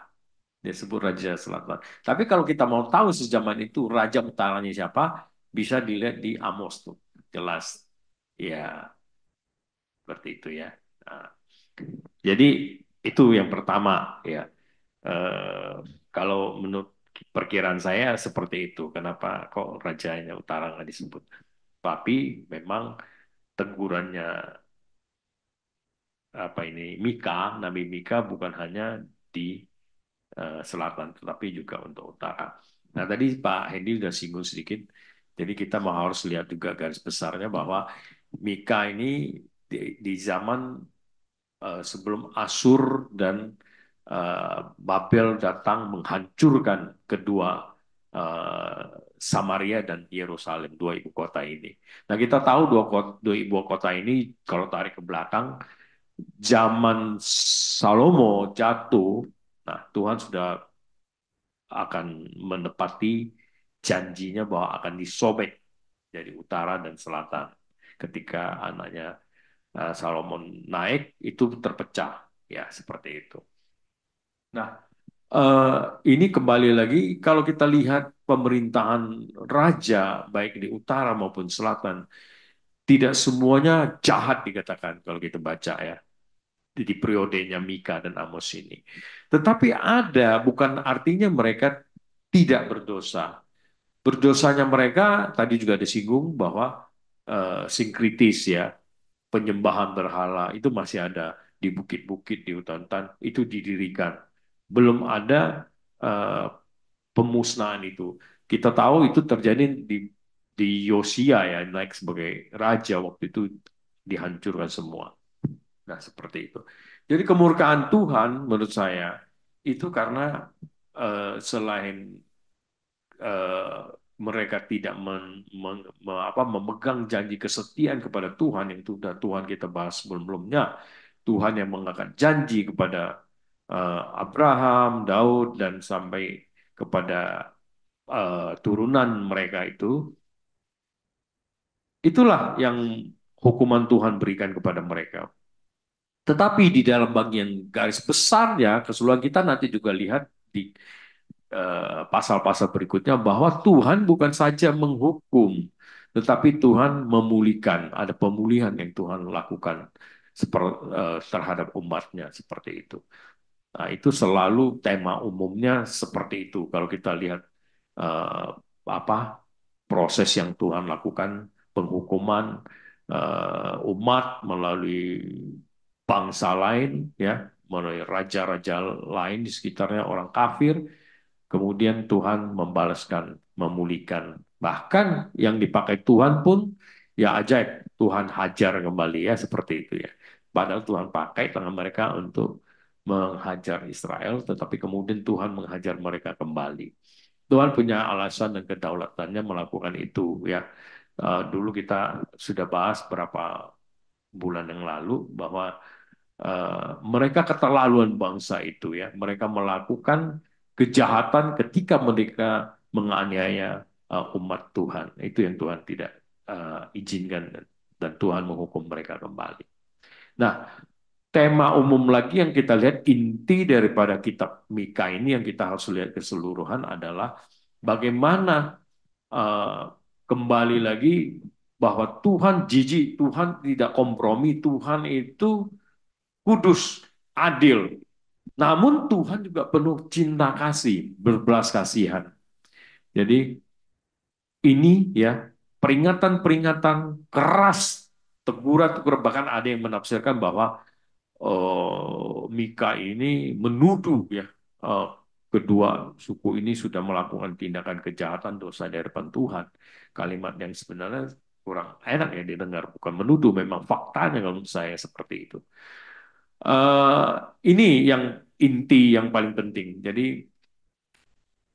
Dia sebut Raja Selatan. Tapi kalau kita mau tahu sejaman itu Raja utaranya siapa, bisa dilihat di Amos tuh. Jelas. Ya, seperti itu ya. Nah, jadi itu yang pertama ya. Eh, Kalau menurut perkiraan saya seperti itu. Kenapa kok Rajanya Utara nggak disebut? Tapi memang tegurannya apa ini Mika, Nabi Mika bukan hanya di selatan, tetapi juga untuk utara. Nah, tadi Pak Hendy sudah singgung sedikit, jadi kita mau harus lihat juga garis besarnya bahwa Mika ini di zaman sebelum Asur dan Babel datang menghancurkan kedua eh, Samaria dan Yerusalem, dua ibu kota ini. Nah, kita tahu dua ibu kota ini kalau tarik ke belakang, zaman Salomo jatuh, nah Tuhan sudah akan menepati janjinya bahwa akan disobek dari utara dan selatan. Ketika anaknya Salomon naik, itu terpecah, ya seperti itu. Nah, ini kembali lagi kalau kita lihat pemerintahan raja baik di utara maupun selatan, tidak semuanya jahat dikatakan kalau kita baca ya di periodenya Mika dan Amos ini. Tetapi ada, bukan artinya mereka tidak berdosa. Berdosanya mereka tadi juga disinggung bahwa sinkritis ya, penyembahan berhala itu masih ada di bukit-bukit di hutan-hutan itu didirikan. Belum ada eh, pemusnahan itu. Kita tahu itu terjadi di Yosia ya, naik sebagai raja waktu itu dihancurkan semua. Nah, seperti itu. Jadi kemurkaan Tuhan menurut saya itu karena selain eh, mereka tidak memegang janji kesetiaan kepada Tuhan yang sudah Tuhan kita bahas sebelum-sebelumnya. Tuhan yang mengakan janji kepada Abraham, Daud, dan sampai kepada turunan mereka itulah yang hukuman Tuhan berikan kepada mereka. Tetapi di dalam bagian garis besarnya, keseluruhan kita nanti juga lihat di pasal-pasal berikutnya bahwa Tuhan bukan saja menghukum, tetapi Tuhan memulihkan. Ada pemulihan yang Tuhan lakukan terhadap umatnya seperti itu. Nah, itu selalu tema umumnya seperti itu. Kalau kita lihat eh, apa proses yang Tuhan lakukan, penghukuman umat melalui bangsa lain, ya, melalui raja-raja lain di sekitarnya orang kafir, kemudian Tuhan membalaskan, memulihkan. Bahkan yang dipakai Tuhan pun, ya ajaib, Tuhan hajar kembali ya seperti itu ya. Padahal Tuhan pakai tangan mereka untuk menghajar Israel, tetapi kemudian Tuhan menghajar mereka kembali. Tuhan punya alasan dan kedaulatannya melakukan itu ya. Dulu kita sudah bahas berapa bulan yang lalu bahwa mereka keterlaluan bangsa itu ya. Mereka melakukan kejahatan ketika mereka menganiaya umat Tuhan. Itu yang Tuhan tidak izinkan dan Tuhan menghukum mereka kembali. Nah, tema umum lagi yang kita lihat inti daripada kitab Mika ini yang kita harus lihat keseluruhan adalah bagaimana kembali lagi bahwa Tuhan jijik, Tuhan tidak kompromi, Tuhan itu kudus, adil. Namun Tuhan juga penuh cinta kasih, berbelas kasihan. Jadi ini ya peringatan-peringatan keras, teguran-teguran, bahkan ada yang menafsirkan bahwa Mika ini menuduh ya eh, kedua suku ini sudah melakukan tindakan kejahatan dosa di hadapan Tuhan. Kalimat yang sebenarnya kurang enak ya didengar, bukan menuduh, memang faktanya kalau menurut saya seperti itu. Eh, ini yang inti yang paling penting. Jadi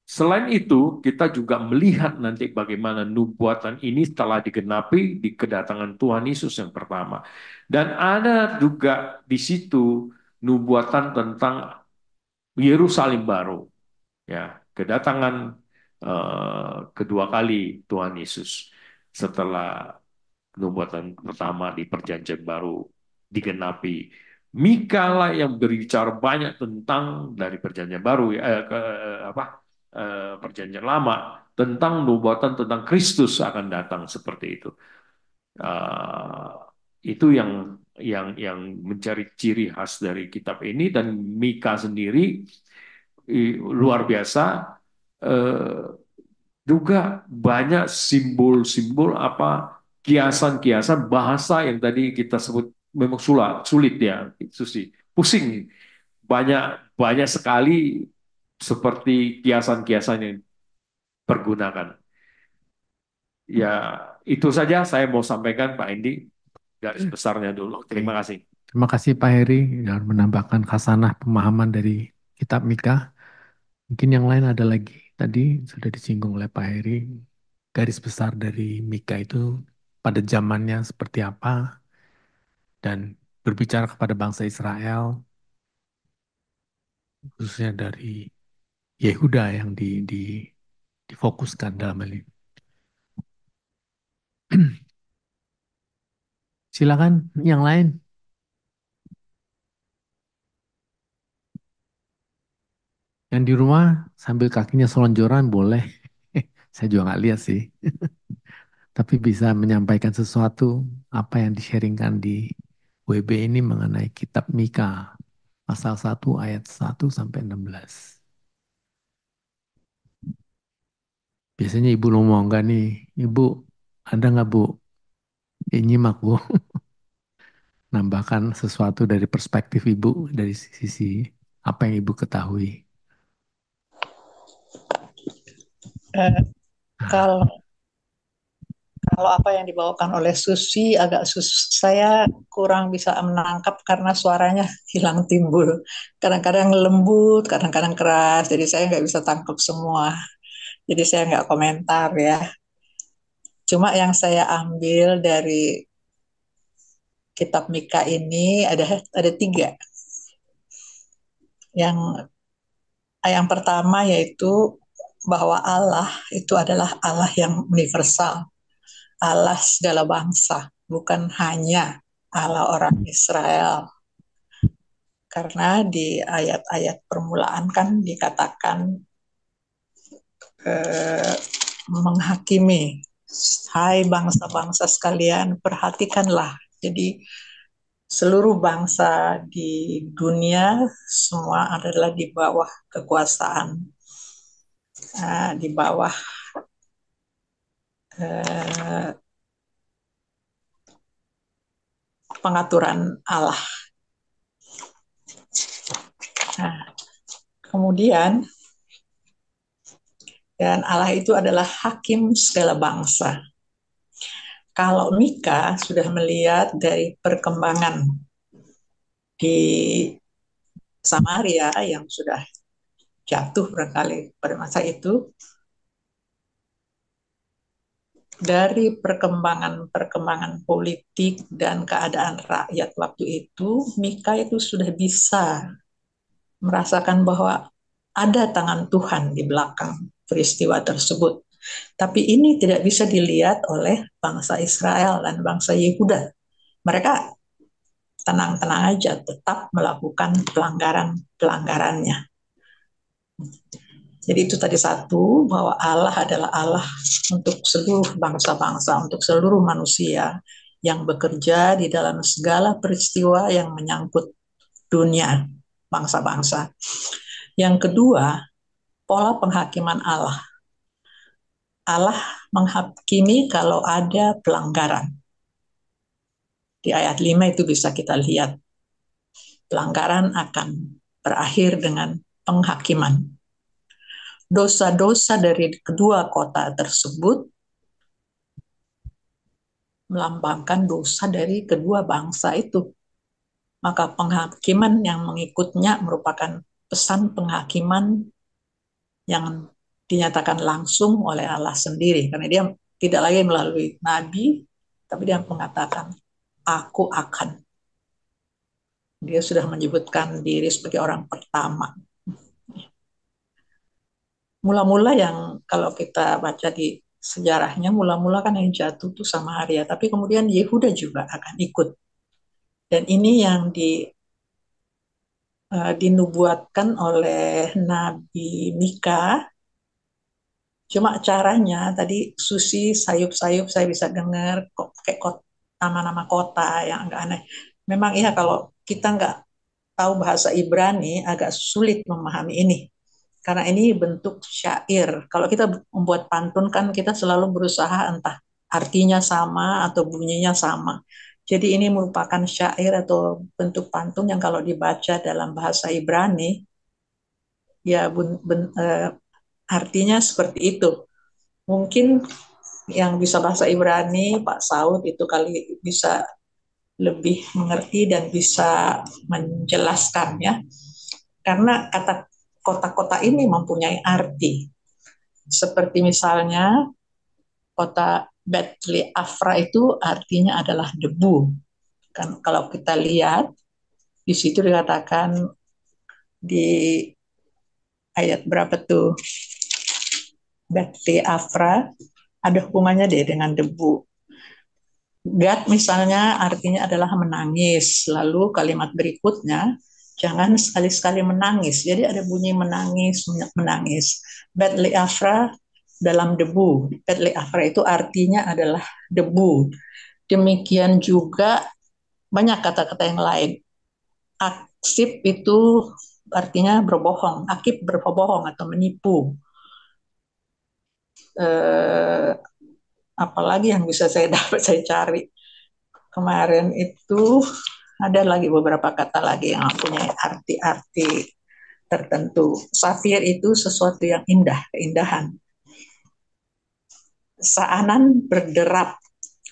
selain itu kita juga melihat nanti bagaimana nubuatan ini telah digenapi di kedatangan Tuhan Yesus yang pertama. Dan ada juga di situ nubuatan tentang Yerusalem baru, ya kedatangan kedua kali Tuhan Yesus setelah nubuatan pertama di perjanjian baru digenapi. Mika lah yang berbicara banyak tentang dari perjanjian baru perjanjian lama tentang nubuatan tentang Kristus akan datang seperti itu. Uh, itu yang mencari ciri khas dari kitab ini dan Mika sendiri luar biasa. Uh, juga banyak simbol-simbol apa kiasan-kiasan bahasa yang tadi kita sebut memang sulit ya Susi pusing banyak banyak sekali seperti kiasan-kiasan yang pergunakan ya itu saja saya mau sampaikan Pak Endi garis besarnya dulu Oke. terima kasih. Terima kasih Pak Heri yang menambahkan khasanah pemahaman dari kitab Mika. Mungkin yang lain ada lagi. Tadi sudah disinggung oleh Pak Heri. Garis besar dari Mika itu pada zamannya seperti apa. Dan berbicara kepada bangsa Israel. Khususnya dari Yehuda yang difokuskan dalam hal ini. Silakan yang lain. Yang di rumah sambil kakinya selonjoran boleh. Saya juga nggak lihat sih. Tapi bisa menyampaikan sesuatu apa yang di-sharingkan di WB ini mengenai kitab Mika pasal 1 ayat 1 sampai 16. Biasanya Ibu ngomong nggak nih, Ibu ada nggak Bu? Nyimak Bu, nambahkan sesuatu dari perspektif Ibu dari sisi apa yang Ibu ketahui. Eh, Nah, kalau kalau apa yang dibawakan oleh Susi agak saya kurang bisa menangkap karena suaranya hilang timbul. Kadang-kadang lembut, kadang-kadang keras, jadi saya nggak bisa tangkap semua. Jadi saya nggak komentar ya. Cuma yang saya ambil dari kitab Mika ini ada tiga. Yang pertama yaitu bahwa Allah itu adalah Allah yang universal, Allah segala bangsa, bukan hanya Allah orang Israel. Karena di ayat-ayat permulaan kan dikatakan menghakimi. Hai bangsa-bangsa sekalian, perhatikanlah. Jadi seluruh bangsa di dunia semua adalah di bawah kekuasaan, di bawah pengaturan Allah. Nah, kemudian dan Allah itu adalah hakim segala bangsa. Kalau Mika sudah melihat dari perkembangan di Samaria yang sudah jatuh barangkali pada masa itu, dari perkembangan politik dan keadaan rakyat waktu itu, Mika itu sudah bisa merasakan bahwa ada tangan Tuhan di belakang peristiwa tersebut. Tapi ini tidak bisa dilihat oleh bangsa Israel dan bangsa Yehuda. Mereka tenang-tenang aja tetap melakukan pelanggaran-pelanggarannya. Jadi itu tadi satu, bahwa Allah adalah Allah untuk seluruh bangsa-bangsa, untuk seluruh manusia yang bekerja di dalam segala peristiwa yang menyangkut dunia bangsa-bangsa. Yang kedua, pola penghakiman Allah. Allah menghakimi kalau ada pelanggaran. Di ayat 5 itu bisa kita lihat. Pelanggaran akan berakhir dengan penghakiman. Dosa-dosa dari kedua kota tersebut melambangkan dosa dari kedua bangsa itu. Maka penghakiman yang mengikutnya merupakan pesan penghakiman yang dinyatakan langsung oleh Allah sendiri. Karena dia tidak lagi melalui nabi, tapi dia mengatakan, aku akan. Dia sudah menyebutkan diri sebagai orang pertama. Mula-mula yang kalau kita baca di sejarahnya, mula-mula kan yang jatuh itu Samaria, tapi kemudian Yehuda juga akan ikut. Dan ini yang dinubuatkan oleh Nabi Mika. Cuma caranya tadi Susi sayup-sayup saya bisa dengar kok kayak nama-nama kota yang agak aneh. Memang iya kalau kita nggak tahu bahasa Ibrani agak sulit memahami ini. Karena ini bentuk syair. Kalau kita membuat pantun kan kita selalu berusaha entah artinya sama atau bunyinya sama. Jadi ini merupakan syair atau bentuk pantun yang kalau dibaca dalam bahasa Ibrani, ya artinya seperti itu. Mungkin yang bisa bahasa Ibrani, Pak Saud itu kali bisa lebih mengerti dan bisa menjelaskan ya. Karena kata kota-kota ini mempunyai arti. Seperti misalnya kota Betli Afra itu artinya adalah debu. Kan kalau kita lihat di situ dikatakan di ayat berapa tuh? Bekti Afra, ada hubungannya deh dengan debu. Gad misalnya artinya adalah menangis. Lalu kalimat berikutnya, jangan sekali-sekali menangis. Jadi ada bunyi menangis, menangis. Betli Afra dalam debu. Betli Afra itu artinya adalah debu. Demikian juga banyak kata-kata yang lain. Aksip itu artinya berbohong. Akib berbohong atau menipu. Apalagi yang bisa saya dapat, saya cari. Kemarin itu ada lagi beberapa kata lagi yang punya arti-arti tertentu. Safir itu sesuatu yang indah, keindahan. Saanan berderap,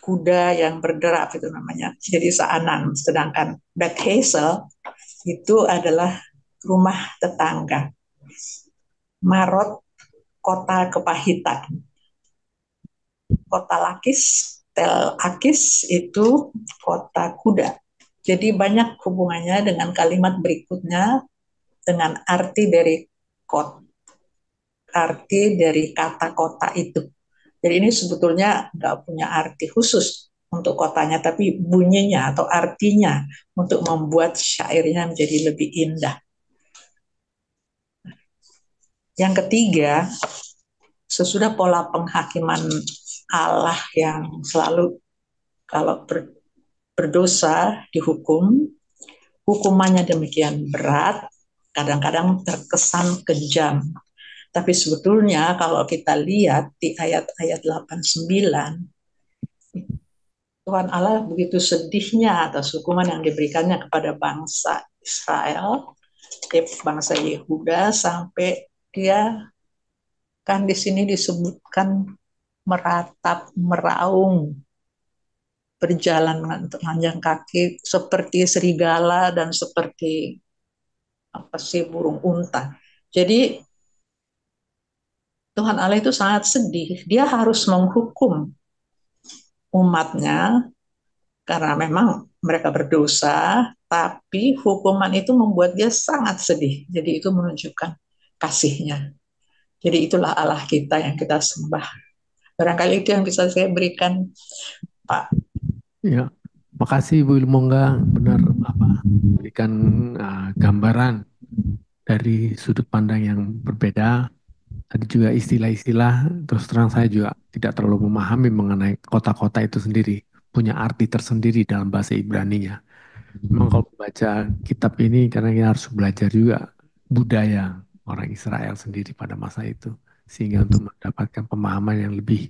kuda yang berderap itu namanya. Jadi saanan. Sedangkan Beth Hazel itu adalah rumah tetangga. Marot, kota kepahitan. Kota Lakis, Tel Akis itu kota kuda. Jadi banyak hubungannya dengan kalimat berikutnya dengan arti dari kata kota itu. Jadi ini sebetulnya nggak punya arti khusus untuk kotanya, tapi bunyinya atau artinya untuk membuat syairnya menjadi lebih indah. Yang ketiga, sesudah pola penghakiman Allah yang selalu kalau berdosa dihukum, hukumannya demikian berat, kadang-kadang terkesan kejam. Tapi sebetulnya kalau kita lihat di ayat-ayat 8-9, Tuhan Allah begitu sedihnya atas hukuman yang diberikannya kepada bangsa Israel, bangsa Yehuda, sampai dia kan di sini disebutkan meratap, meraung, berjalan dengan telanjang kaki seperti serigala dan seperti apa sih burung unta. Jadi Tuhan Allah itu sangat sedih. Dia harus menghukum umatnya karena memang mereka berdosa, tapi hukuman itu membuat dia sangat sedih. Jadi itu menunjukkan kasihnya. Jadi itulah Allah kita yang kita sembah. Barangkali itu yang bisa saya berikan, Pak. Ya, makasih Bu Ilmongga, benar berikan gambaran dari sudut pandang yang berbeda. Tadi juga istilah-istilah, terus terang saya juga tidak terlalu memahami mengenai kota-kota itu sendiri, punya arti tersendiri dalam bahasa Ibrani-nya. Memang kalau baca kitab ini, karena kita harus belajar juga budaya orang Israel sendiri pada masa itu, sehingga untuk mendapatkan pemahaman yang lebih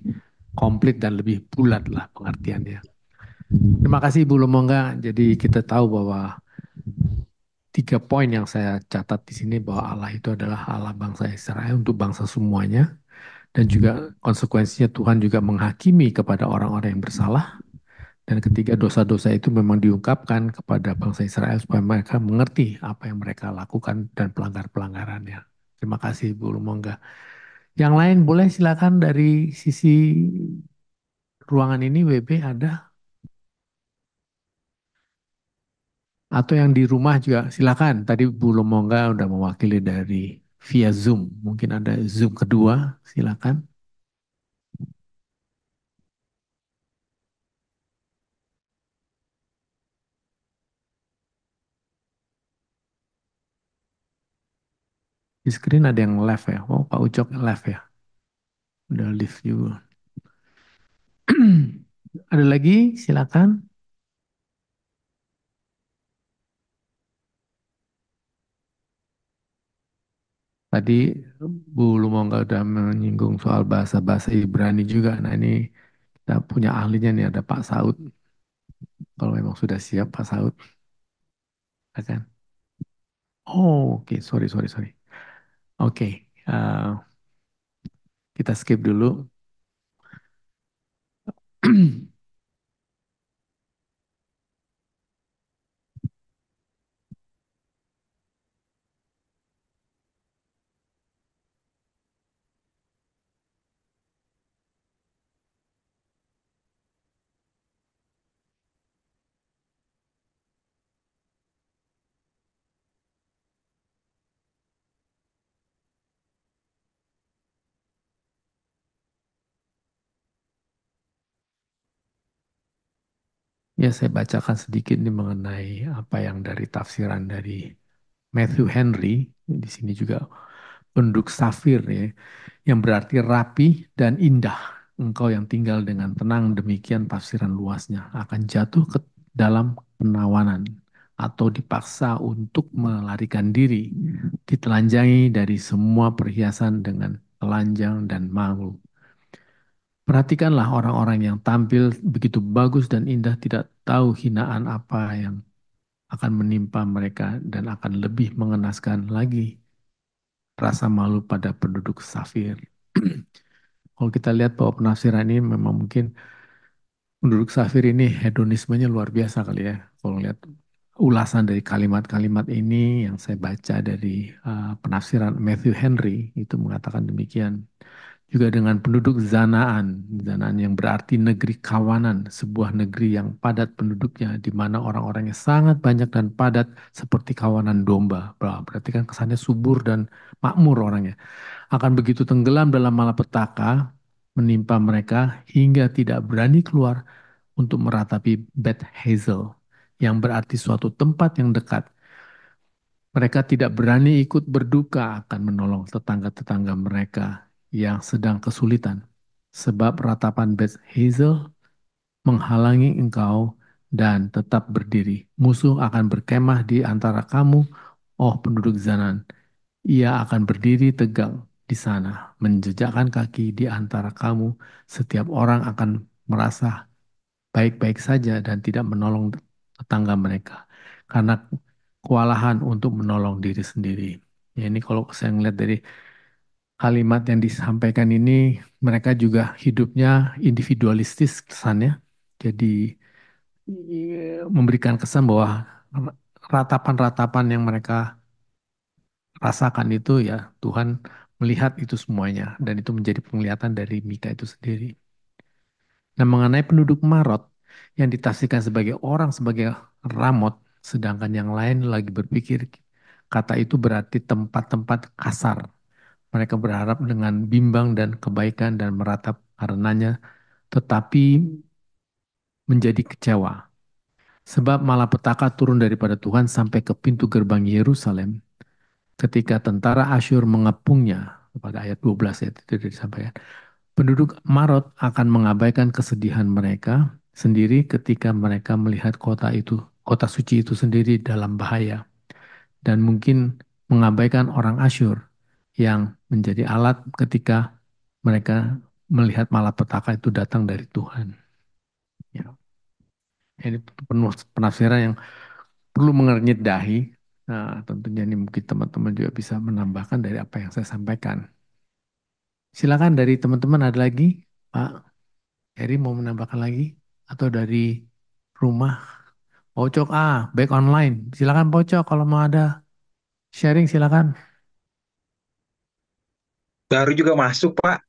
komplit dan lebih bulat lah pengertiannya. Terima kasih Bu Lumongga. Jadi kita tahu bahwa 3 poin yang saya catat di sini bahwa Allah itu adalah Allah bangsa Israel untuk bangsa semuanya, dan juga konsekuensinya Tuhan juga menghakimi kepada orang-orang yang bersalah. Dan ketiga, dosa-dosa itu memang diungkapkan kepada bangsa Israel supaya mereka mengerti apa yang mereka lakukan dan pelanggar-pelanggarannya. Terima kasih Bu Lumongga. Yang lain boleh silakan dari sisi ruangan ini WB ada? Atau yang di rumah juga silakan. Tadi Bu Lumongga udah mewakili dari via Zoom. Mungkin ada Zoom kedua, silakan. Di screen ada yang live ya. Oh, Pak Ucok live ya. Udah live juga. Ada lagi? Silakan. Tadi Bu Lumongga udah menyinggung soal bahasa-bahasa Ibrani juga. Nah ini kita punya ahlinya nih, ada Pak Saud. Kalau memang sudah siap Pak Saud. Silakan. Oh, oke. Sorry, sorry, sorry. Oke. Kita skip dulu. Ya, saya bacakan sedikit nih mengenai apa yang dari tafsiran dari Matthew Henry. Di sini juga penduduk Safir ya, yang berarti rapi dan indah. Engkau yang tinggal dengan tenang, demikian tafsiran luasnya, akan jatuh ke dalam penawanan atau dipaksa untuk melarikan diri, ditelanjangi dari semua perhiasan dengan telanjang dan malu. Perhatikanlah orang-orang yang tampil begitu bagus dan indah tidak tahu hinaan apa yang akan menimpa mereka dan akan lebih mengenaskan lagi rasa malu pada penduduk Safir. Kalau kita lihat bahwa penafsiran ini memang mungkin penduduk Safir ini hedonismenya luar biasa kali ya. Kalau lihat ulasan dari kalimat-kalimat ini yang saya baca dari penafsiran Matthew Henry itu mengatakan demikian. Juga dengan penduduk Zanaan, Zanaan yang berarti negeri kawanan, sebuah negeri yang padat penduduknya, di mana orang-orangnya sangat banyak dan padat seperti kawanan domba. Berarti kan kesannya subur dan makmur orangnya. Akan begitu tenggelam dalam malapetaka, menimpa mereka hingga tidak berani keluar untuk meratapi Beth Hazel, yang berarti suatu tempat yang dekat. Mereka tidak berani ikut berduka akan menolong tetangga-tetangga mereka yang sedang kesulitan. Sebab ratapan Beth Hazel menghalangi engkau dan tetap berdiri. Musuh akan berkemah di antara kamu, oh penduduk Zanan. Ia akan berdiri tegak di sana, menjejakkan kaki di antara kamu. Setiap orang akan merasa baik-baik saja dan tidak menolong tetangga mereka karena kewalahan untuk menolong diri sendiri. Ya, ini kalau saya ngeliat dari kalimat yang disampaikan ini, mereka juga hidupnya individualistis kesannya. Jadi memberikan kesan bahwa ratapan-ratapan yang mereka rasakan itu ya Tuhan melihat itu semuanya dan itu menjadi penglihatan dari Mika itu sendiri. Nah, mengenai penduduk Marot yang ditafsirkan sebagai orang sebagai Ramot, sedangkan yang lain lagi berpikir kata itu berarti tempat-tempat kasar. Mereka berharap dengan bimbang dan kebaikan dan meratap karenanya, tetapi menjadi kecewa. Sebab malapetaka turun daripada Tuhan sampai ke pintu gerbang Yerusalem ketika tentara Asyur mengepungnya. Pada ayat 12 ya, itu disampaikan. Penduduk Marot akan mengabaikan kesedihan mereka sendiri ketika mereka melihat kota itu, kota suci itu sendiri dalam bahaya. Dan mungkin mengabaikan orang Asyur yang menjadi alat ketika mereka melihat malapetaka itu datang dari Tuhan. Ya. Ini penuh penafsiran yang perlu mengernyit dahi. Nah, tentunya ini mungkin teman-teman juga bisa menambahkan dari apa yang saya sampaikan. Silakan dari teman-teman ada lagi, Pak Heri mau menambahkan lagi? Atau dari rumah? Pocok back online. Silakan Pocok kalau mau ada sharing silakan. Baru juga masuk, Pak.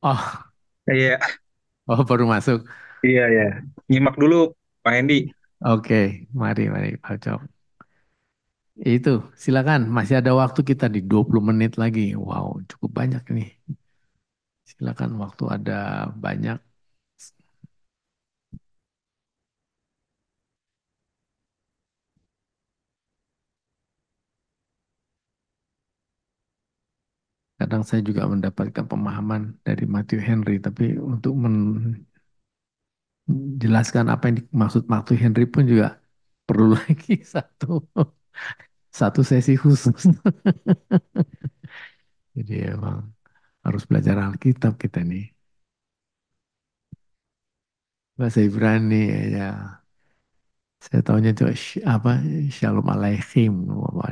Oh, Iya, oh baru masuk. iya, iya. Nyimak dulu, Pak Hendi. Oke, mari Pocok. Itu, silakan. Masih ada waktu kita di 20 menit lagi. Wow, cukup banyak nih. Silakan waktu ada banyak. Kadang saya juga mendapatkan pemahaman dari Matthew Henry, tapi untuk menjelaskan apa yang dimaksud Matthew Henry pun juga perlu lagi satu sesi khusus. Jadi emang harus belajar Alkitab kita nih. Bahasa Ibrani ya. Saya tahunya cuma apa Shalom Aleichem apa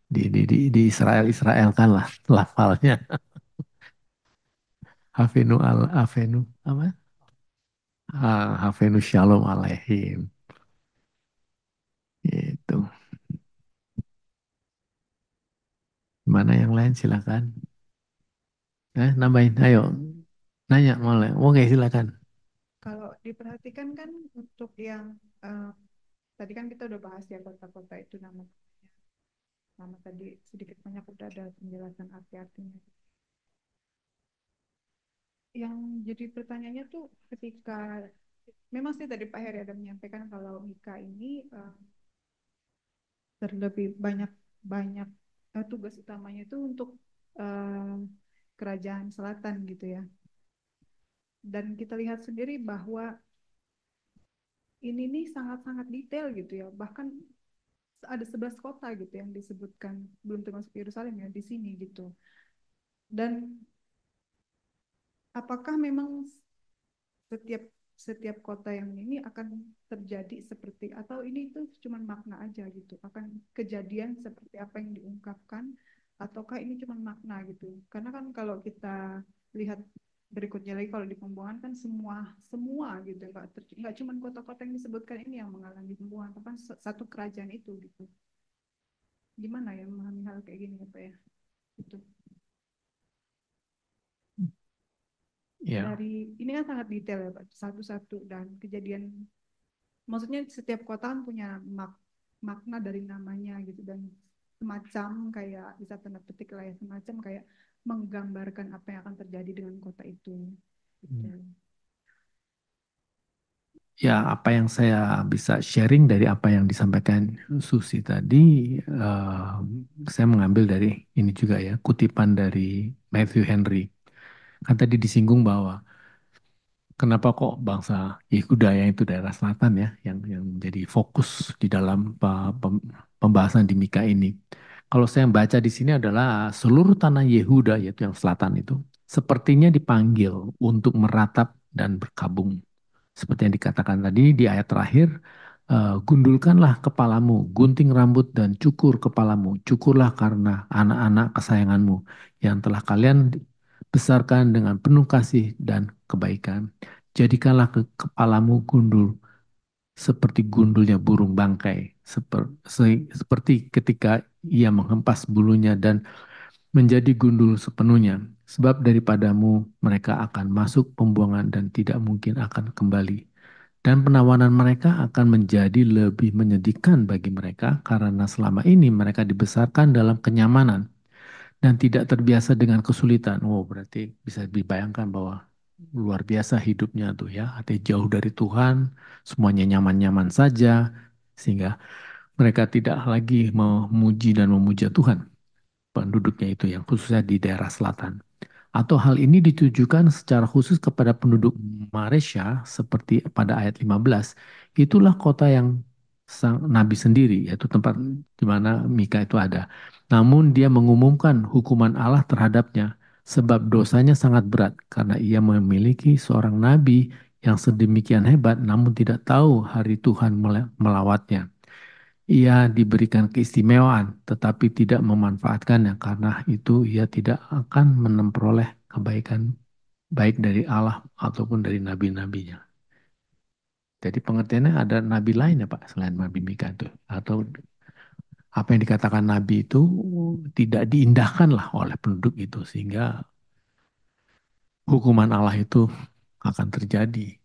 di Israel Israel kan lah lafalnya. Havenu al Havenu apa? Havenu Shalom Aleichem. Itu. Mana yang lain silakan. Nambahin. Ayo. Nanya mulai. Oke silakan. Kalau diperhatikan kan untuk yang tadi kan kita udah bahas ya kota-kota itu nama tadi sedikit banyak udah ada penjelasan arti-artinya. Yang jadi pertanyaannya tuh ketika memang sih tadi Pak Heri ada menyampaikan kalau Mika ini terlebih banyak banyak tugas utamanya itu untuk eh, kerajaan selatan gitu ya. Dan kita lihat sendiri bahwa ini nih sangat-sangat detail gitu ya. Bahkan ada 11 kota gitu yang disebutkan, belum termasuk Yerusalem ya di sini gitu. Dan apakah memang setiap setiap kota yang ini akan terjadi seperti, atau ini itu cuma makna aja gitu, akan kejadian seperti apa yang diungkapkan, ataukah ini cuma makna gitu? Karena kan kalau kita lihat berikutnya lagi, kalau di pembuangan kan semua semua gitu, nggak cuma kota-kota yang disebutkan ini yang mengalami pembuangan, tapi kan satu kerajaan itu gitu. Gimana ya memahami hal kayak gini ya Pak ya? Gitu. Ya, Dari ini kan sangat detail ya Pak, satu-satu, dan kejadian, maksudnya setiap kota kan punya makna dari namanya gitu, dan semacam kayak bisa tanda petik lah ya, semacam kayak menggambarkan apa yang akan terjadi dengan kota itu gitu. ya apa yang saya bisa sharing dari apa yang disampaikan Susi tadi, saya mengambil dari ini juga ya, kutipan dari Matthew Henry. Kan tadi disinggung bahwa kenapa kok bangsa Yehuda yang itu daerah selatan ya, yang menjadi fokus di dalam pembahasan di Mika ini. Kalau saya baca di sini adalah seluruh tanah Yehuda, yaitu yang selatan itu, sepertinya dipanggil untuk meratap dan berkabung. Seperti yang dikatakan tadi di ayat terakhir, gundulkanlah kepalamu, gunting rambut dan cukur kepalamu. Cukurlah karena anak-anak kesayanganmu yang telah kalian besarkan dengan penuh kasih dan kebaikan. Jadikanlah kepalamu gundul seperti gundulnya burung bangkai, seperti ketika ia menghempas bulunya dan menjadi gundul sepenuhnya. Sebab daripadamu mereka akan masuk pembuangan dan tidak mungkin akan kembali. Dan penawanan mereka akan menjadi lebih menyedihkan bagi mereka karena selama ini mereka dibesarkan dalam kenyamanan dan tidak terbiasa dengan kesulitan. Oh, berarti bisa dibayangkan bahwa luar biasa hidupnya tuh ya, artinya jauh dari Tuhan, semuanya nyaman-nyaman saja, sehingga mereka tidak lagi memuji dan memuja Tuhan, penduduknya itu yang khususnya di daerah selatan. Atau hal ini ditujukan secara khusus kepada penduduk Maresya seperti pada ayat 15. Itulah kota yang sang nabi sendiri, yaitu tempat di mana Mika itu ada. Namun dia mengumumkan hukuman Allah terhadapnya sebab dosanya sangat berat karena ia memiliki seorang nabi yang sedemikian hebat namun tidak tahu hari Tuhan melawatnya. Ia diberikan keistimewaan, tetapi tidak memanfaatkannya. Karena itu ia tidak akan memperoleh kebaikan baik dari Allah ataupun dari nabi-nabinya. Jadi pengertiannya ada nabi lain ya Pak, selain Nabi Mika itu. Atau apa yang dikatakan nabi itu tidak diindahkan lah oleh penduduk itu. Sehingga hukuman Allah itu akan terjadi.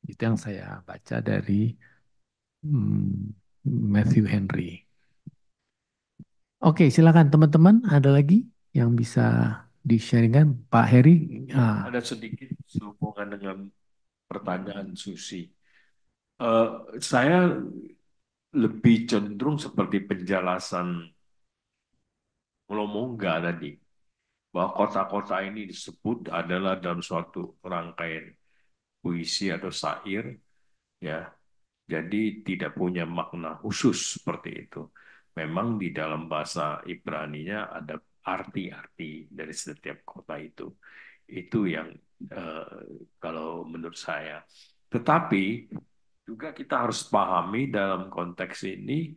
Itu yang saya baca dari Matthew Henry. Oke, silakan teman-teman. Ada lagi yang bisa di-sharingkan? Pak Heri? Ada sedikit sehubungan dengan pertanyaan Susi. Saya lebih cenderung seperti penjelasan Lomongga tadi, bahwa kota-kota ini disebut adalah dalam suatu rangkaian puisi atau syair, ya. Jadi tidak punya makna khusus seperti itu. Memang di dalam bahasa Ibrani-nya ada arti-arti dari setiap kota itu. Itu yang eh, kalau menurut saya. Tetapi juga kita harus pahami dalam konteks ini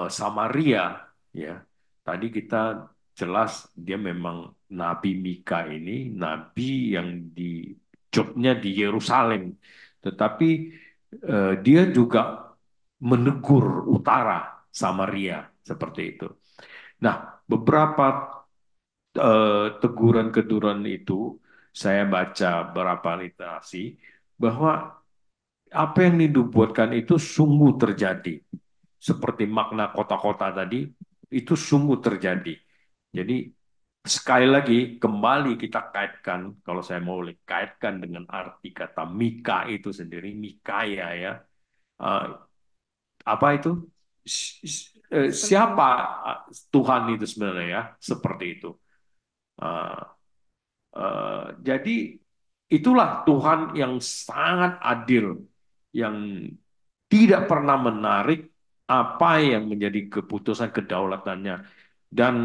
Samaria, ya. Tadi kita jelas dia memang Nabi Mika ini nabi yang di jobnya di Yerusalem, tetapi dia juga menegur utara Samaria seperti itu. Nah, beberapa teguran-teguran itu saya baca beberapa literasi bahwa apa yang dibuatkan itu sungguh terjadi. Seperti makna kota-kota tadi, itu sungguh terjadi. Jadi sekali lagi, kembali kita kaitkan, kalau saya mau kaitkan dengan arti kata Mika itu sendiri, Mikaya ya. Eh, apa itu? Siapa Tuhan itu sebenarnya ya? Seperti itu. Eh, jadi itulah Tuhan yang sangat adil, yang tidak pernah menarik apa yang menjadi keputusan kedaulatannya. Dan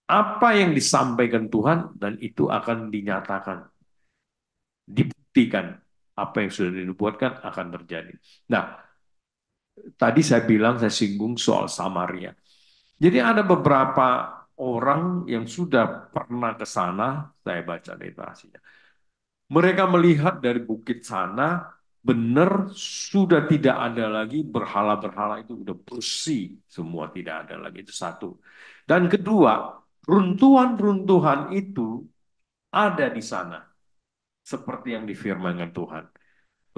apa yang disampaikan Tuhan, dan itu akan dinyatakan, dibuktikan. Apa yang sudah dinubuatkan akan terjadi. Nah, tadi saya bilang, saya singgung soal Samaria. Jadi ada beberapa orang yang sudah pernah ke sana, saya baca literasinya. Mereka melihat dari bukit sana, benar sudah tidak ada lagi berhala-berhala itu, udah bersih semua, tidak ada lagi. Itu satu. Dan kedua, runtuhan-runtuhan itu ada di sana, seperti yang difirmankan Tuhan.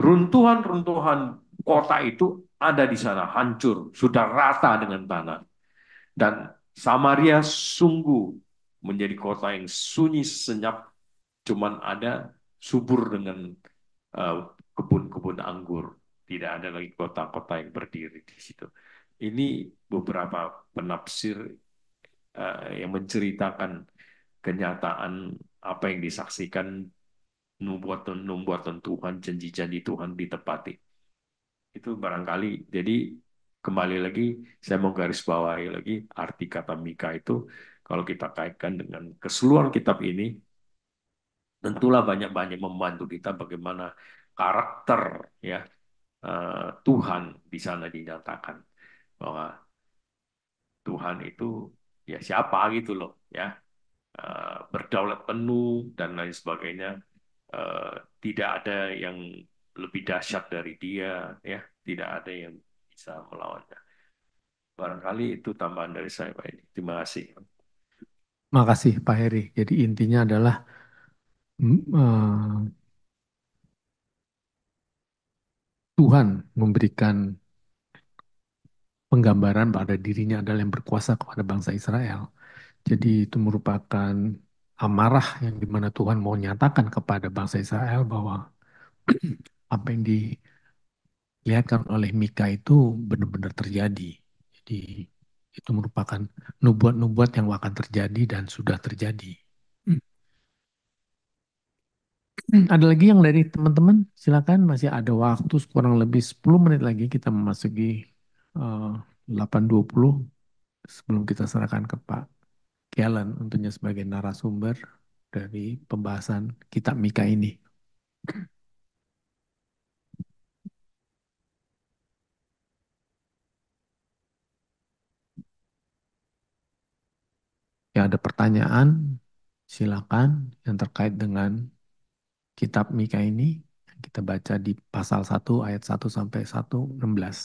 Runtuhan-runtuhan kota itu ada di sana, hancur, sudah rata dengan tanah. Dan Samaria sungguh menjadi kota yang sunyi senyap, cuman ada subur dengan eh, kebun-kebun anggur. Tidak ada lagi kota-kota yang berdiri di situ. Ini beberapa penafsir yang menceritakan kenyataan apa yang disaksikan, nubuatan Tuhan, janji-janji Tuhan ditepati. Itu barangkali, jadi kembali lagi, saya mau garis bawahi lagi, arti kata Mika itu, kalau kita kaitkan dengan keseluruhan kitab ini, tentulah banyak-banyak membantu kita bagaimana karakter ya Tuhan di sana dinyatakan, bahwa Tuhan itu ya siapa gitu loh ya, berdaulat penuh dan lain sebagainya. Eh, Tidak ada yang lebih dahsyat dari dia, ya, tidak ada yang bisa melawannya. Barangkali itu tambahan dari saya, Pak ini. Terima kasih. Makasih Pak Heri. Jadi intinya adalah Tuhan memberikan penggambaran pada dirinya adalah yang berkuasa kepada bangsa Israel. Jadi itu merupakan amarah yang dimana Tuhan mau nyatakan kepada bangsa Israel bahwa apa yang dilihatkan oleh Mika itu benar-benar terjadi. Jadi itu merupakan nubuat-nubuat yang akan terjadi dan sudah terjadi. Ada lagi yang dari teman-teman? Silakan, masih ada waktu kurang lebih 10 menit lagi kita memasuki 8.20 sebelum kita serahkan ke Pak Kellen tentunya sebagai narasumber dari pembahasan kitab Mika ini. Ya, ada pertanyaan, silakan yang terkait dengan kitab Mika ini. Kita baca di pasal 1 ayat 1 sampai 1:16.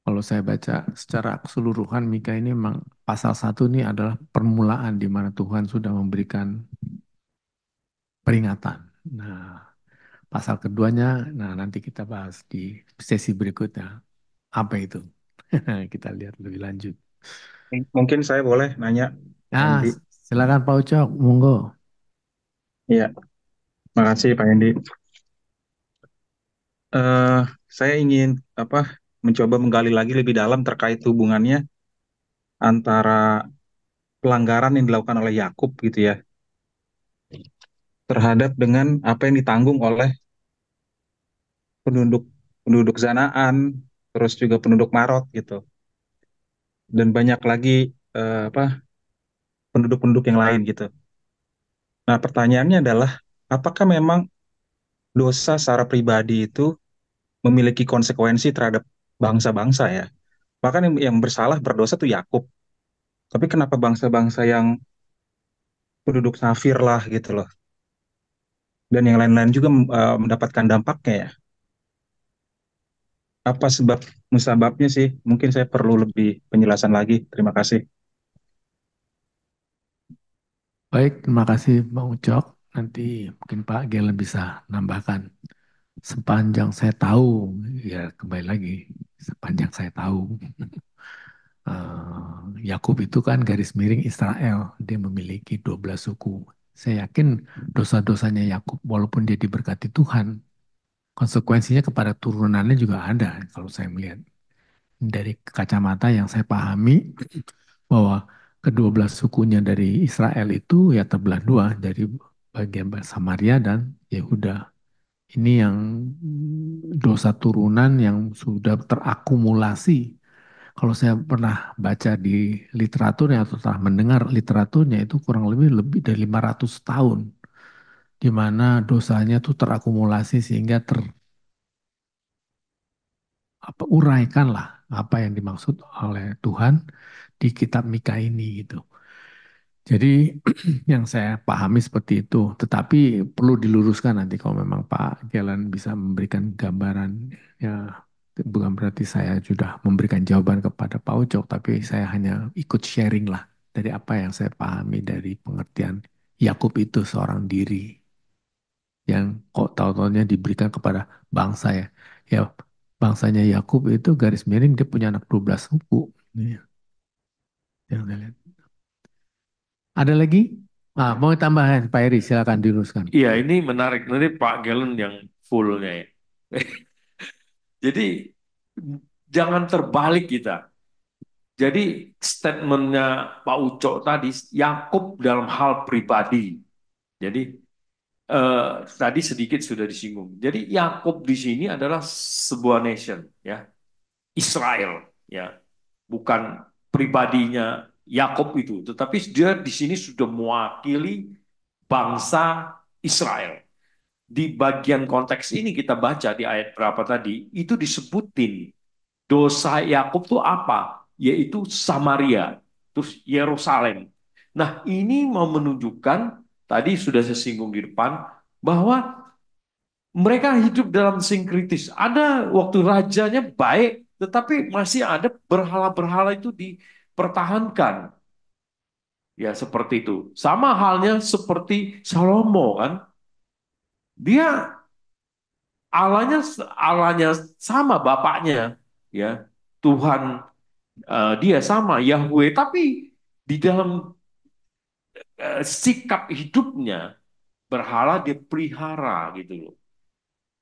Kalau saya baca secara keseluruhan Mika ini memang pasal 1 ini adalah permulaan di mana Tuhan sudah memberikan peringatan. Nah, pasal keduanya, nah nanti kita bahas di sesi berikutnya. Apa itu? Kita lihat lebih lanjut. Mungkin saya boleh nanya, Pak Nah, Hendi. silakan Pak Ucok, monggo. Iya, makasih Pak Hendi. Eh, saya ingin apa mencoba menggali lagi lebih dalam terkait hubungannya antara pelanggaran yang dilakukan oleh Yakub gitu ya terhadap dengan apa yang ditanggung oleh penduduk penduduk Zanaan, terus juga penduduk Marot gitu, dan banyak lagi penduduk-penduduk yang lain gitu. Nah, pertanyaannya adalah apakah memang dosa secara pribadi itu memiliki konsekuensi terhadap bangsa-bangsa ya? Bahkan yang bersalah berdosa tuh Yakub. Tapi kenapa bangsa-bangsa yang penduduk Safir lah gitu loh, dan yang lain-lain juga mendapatkan dampaknya ya? Apa musababnya sih? Mungkin saya perlu lebih penjelasan lagi. Terima kasih. Baik, terima kasih Bang Ucok. Nanti mungkin Pak Gelen bisa nambahkan. Sepanjang saya tahu, ya kembali lagi, sepanjang saya tahu, Yakub itu kan garis miring Israel. Dia memiliki 12 suku. Saya yakin dosa-dosanya Yakub, walaupun dia diberkati Tuhan, konsekuensinya kepada turunannya juga ada, kalau saya melihat. Dari kacamata yang saya pahami, bahwa kedua belas sukunya dari Israel itu ya terbelah dua, dari bagian Samaria dan Yehuda. Ini yang dosa turunan yang sudah terakumulasi. Kalau saya pernah baca di literaturnya atau telah mendengar literaturnya, itu kurang lebih dari 500 tahun, di mana dosanya itu terakumulasi sehingga uraikan lah apa yang dimaksud oleh Tuhan di kitab Mika ini gitu. Jadi yang saya pahami seperti itu, tetapi perlu diluruskan nanti kalau memang Pak Gelan bisa memberikan gambaran, ya bukan berarti saya sudah memberikan jawaban kepada Pak Ucok, tapi saya hanya ikut sharing lah dari apa yang saya pahami dari pengertian Yakub itu seorang diri yang kok tahu-tahunya diberikan kepada bangsa ya. Ya bangsanya Yakub itu garis miring dia punya anak 12 suku. Ini yang saya lihat. Ada lagi? Mau tambahan Pak Eri, silakan diluruskan. Iya, ini menarik. Nanti Pak Galen yang fullnya ya. Jadi jangan terbalik kita. Jadi statementnya Pak Ucok tadi, Yakub dalam hal pribadi. Jadi tadi sedikit sudah disinggung. Jadi Yakub di sini adalah sebuah nation, ya, Israel, ya, bukan pribadinya Yakub itu, tetapi dia di sini sudah mewakili bangsa Israel. Di bagian konteks ini kita baca di ayat berapa tadi, itu disebutin dosa Yakub itu apa? Yaitu Samaria, terus Yerusalem. Nah, ini mau menunjukkan, tadi sudah saya singgung di depan, bahwa mereka hidup dalam sinkritis. Ada waktu rajanya baik, tetapi masih ada berhala-berhala itu dipertahankan. Ya, seperti itu. Sama halnya seperti Salomo kan. Dia Allahnya Allahnya sama bapaknya, ya. Tuhan dia sama Yahweh, tapi di dalam sikap hidupnya berhala dia pelihara gitu loh.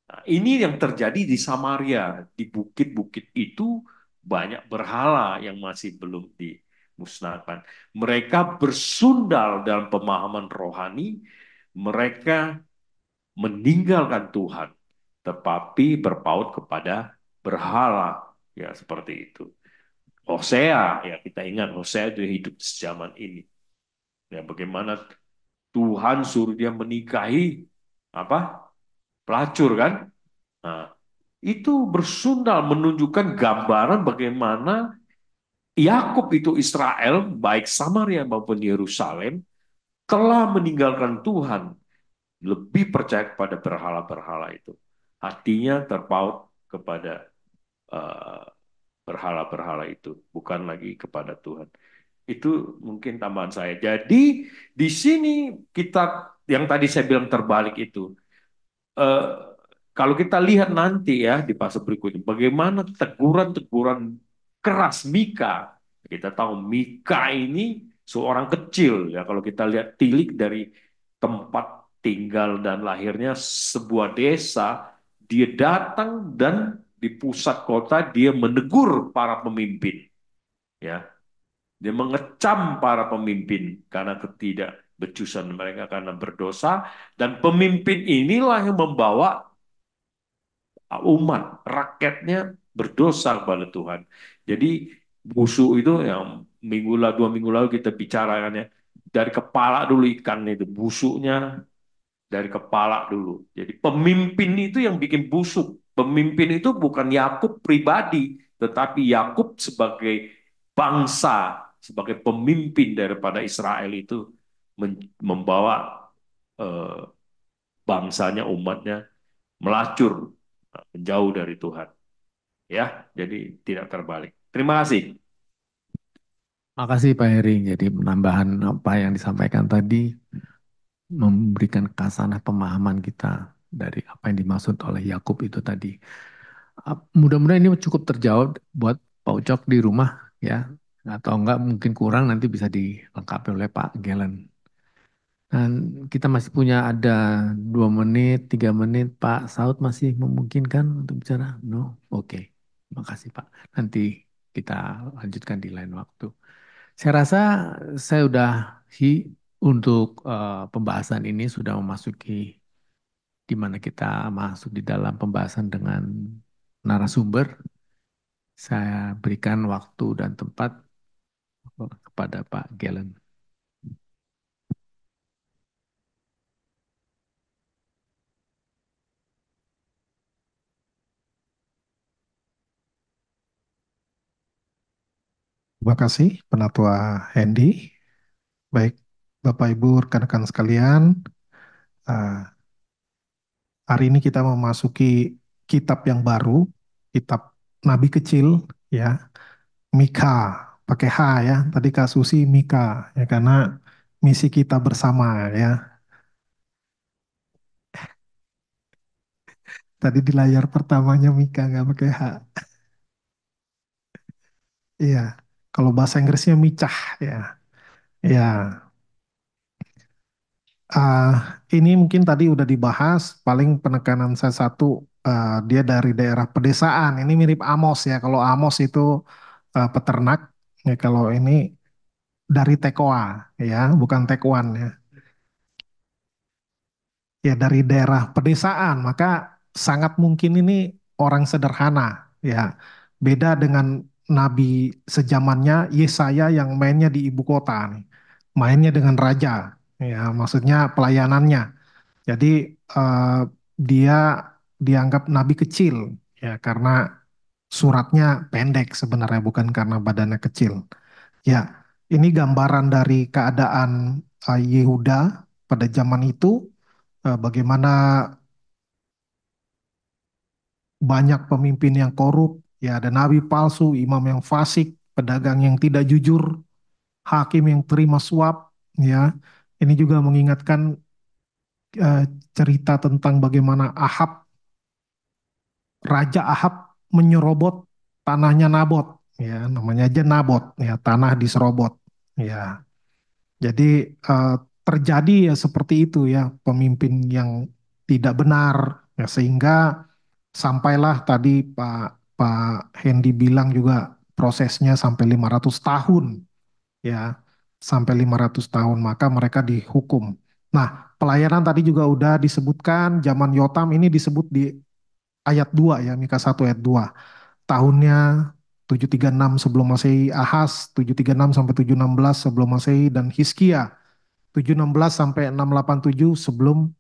Nah, ini yang terjadi di Samaria, di bukit-bukit itu banyak berhala yang masih belum dimusnahkan. Mereka bersundal dalam pemahaman rohani, mereka meninggalkan Tuhan, tetapi berpaut kepada berhala, ya seperti itu. Hosea, ya kita ingat Hosea itu hidup zaman ini. Ya bagaimana Tuhan suruh dia menikahi apa? Pelacur kan? Nah, itu bersundal menunjukkan gambaran bagaimana Yakub itu Israel, baik Samaria maupun Yerusalem, telah meninggalkan Tuhan, lebih percaya kepada berhala-berhala itu. Hatinya terpaut kepada uh, berhala-berhala itu, bukan lagi kepada Tuhan. Itu mungkin tambahan saya. Jadi di sini kita yang tadi saya bilang terbalik itu, eh, kalau kita lihat nanti ya di fase berikutnya, bagaimana teguran-teguran keras Mika. Kita tahu Mika ini seorang kecil ya, kalau kita lihat tilik dari tempat tinggal dan lahirnya sebuah desa, dia datang dan di pusat kota dia menegur para pemimpin, ya. Dia mengecam para pemimpin karena ketidakbecusan mereka karena berdosa, dan pemimpin inilah yang membawa umat rakyatnya berdosa kepada Tuhan. Jadi busuk itu yang dua minggu lalu kita bicarakan ya, dari kepala dulu ikan itu busuknya dari kepala dulu. Jadi pemimpin itu yang bikin busuk. Pemimpin itu bukan Yakub pribadi, tetapi Yakub sebagai bangsa, sebagai pemimpin daripada Israel itu membawa eh, bangsanya, umatnya melacur, menjauh dari Tuhan. Ya, jadi tidak terbalik. Terima kasih. Makasih Pak Heri. Jadi penambahan apa yang disampaikan tadi memberikan kasanah pemahaman kita dari apa yang dimaksud oleh Yakub itu tadi. Mudah-mudahan ini cukup terjawab buat Pak Ucok di rumah ya. Atau enggak mungkin kurang nanti bisa dilengkapi oleh Pak Gelen. Dan kita masih punya ada 2 menit, 3 menit. Pak Saud masih memungkinkan untuk bicara? No? Oke. Makasih Pak. Nanti kita lanjutkan di lain waktu. Saya rasa saya udah untuk pembahasan ini sudah memasuki di mana kita masuk di dalam pembahasan dengan narasumber. Saya berikan waktu dan tempat kepada Pak Galen. Terima kasih Penatua Hendy. Baik, Bapak Ibu rekan-rekan sekalian, hari ini kita memasuki kitab yang baru, kitab Nabi kecil, ya, Mika, pakai H ya. Tadi Kak Susi Mika, ya karena misi kita bersama ya. Tadi di layar pertamanya Mika nggak pakai H. Iya, kalau bahasa Inggrisnya Micah ya. Ya, ini mungkin tadi udah dibahas, paling penekanan saya satu, dia dari daerah pedesaan. Ini mirip Amos ya. Kalau Amos itu peternak, ya kalau ini dari Tekoa ya, bukan Tekwan ya. Ya dari daerah pedesaan, maka sangat mungkin ini orang sederhana ya. Beda dengan nabi sejamannya Yesaya yang mainnya di ibu kota nih. Mainnya dengan raja ya, maksudnya pelayanannya. Jadi eh, dia dianggap nabi kecil ya karena suratnya pendek sebenarnya bukan karena badannya kecil. Ya, ini gambaran dari keadaan Yehuda pada zaman itu, bagaimana banyak pemimpin yang korup, ya ada nabi palsu, imam yang fasik, pedagang yang tidak jujur, hakim yang terima suap, ya. Ini juga mengingatkan eh, cerita tentang bagaimana Raja Ahab menyerobot tanahnya Nabot, ya namanya aja Nabot, ya tanah diserobot, ya. Jadi eh, terjadi ya seperti itu ya pemimpin yang tidak benar, ya sehingga sampailah tadi Pak Pak Hendy bilang juga prosesnya sampai 500 tahun ya sampai 500 tahun maka mereka dihukum. Nah, pelayanan tadi juga udah disebutkan zaman Yotam ini disebut di ayat 2 ya Mika 1 ayat 2. Tahunnya 736 sebelum Masehi, Ahaz 736 sampai 716 sebelum Masehi, dan Hizkia 716 sampai 687 sebelum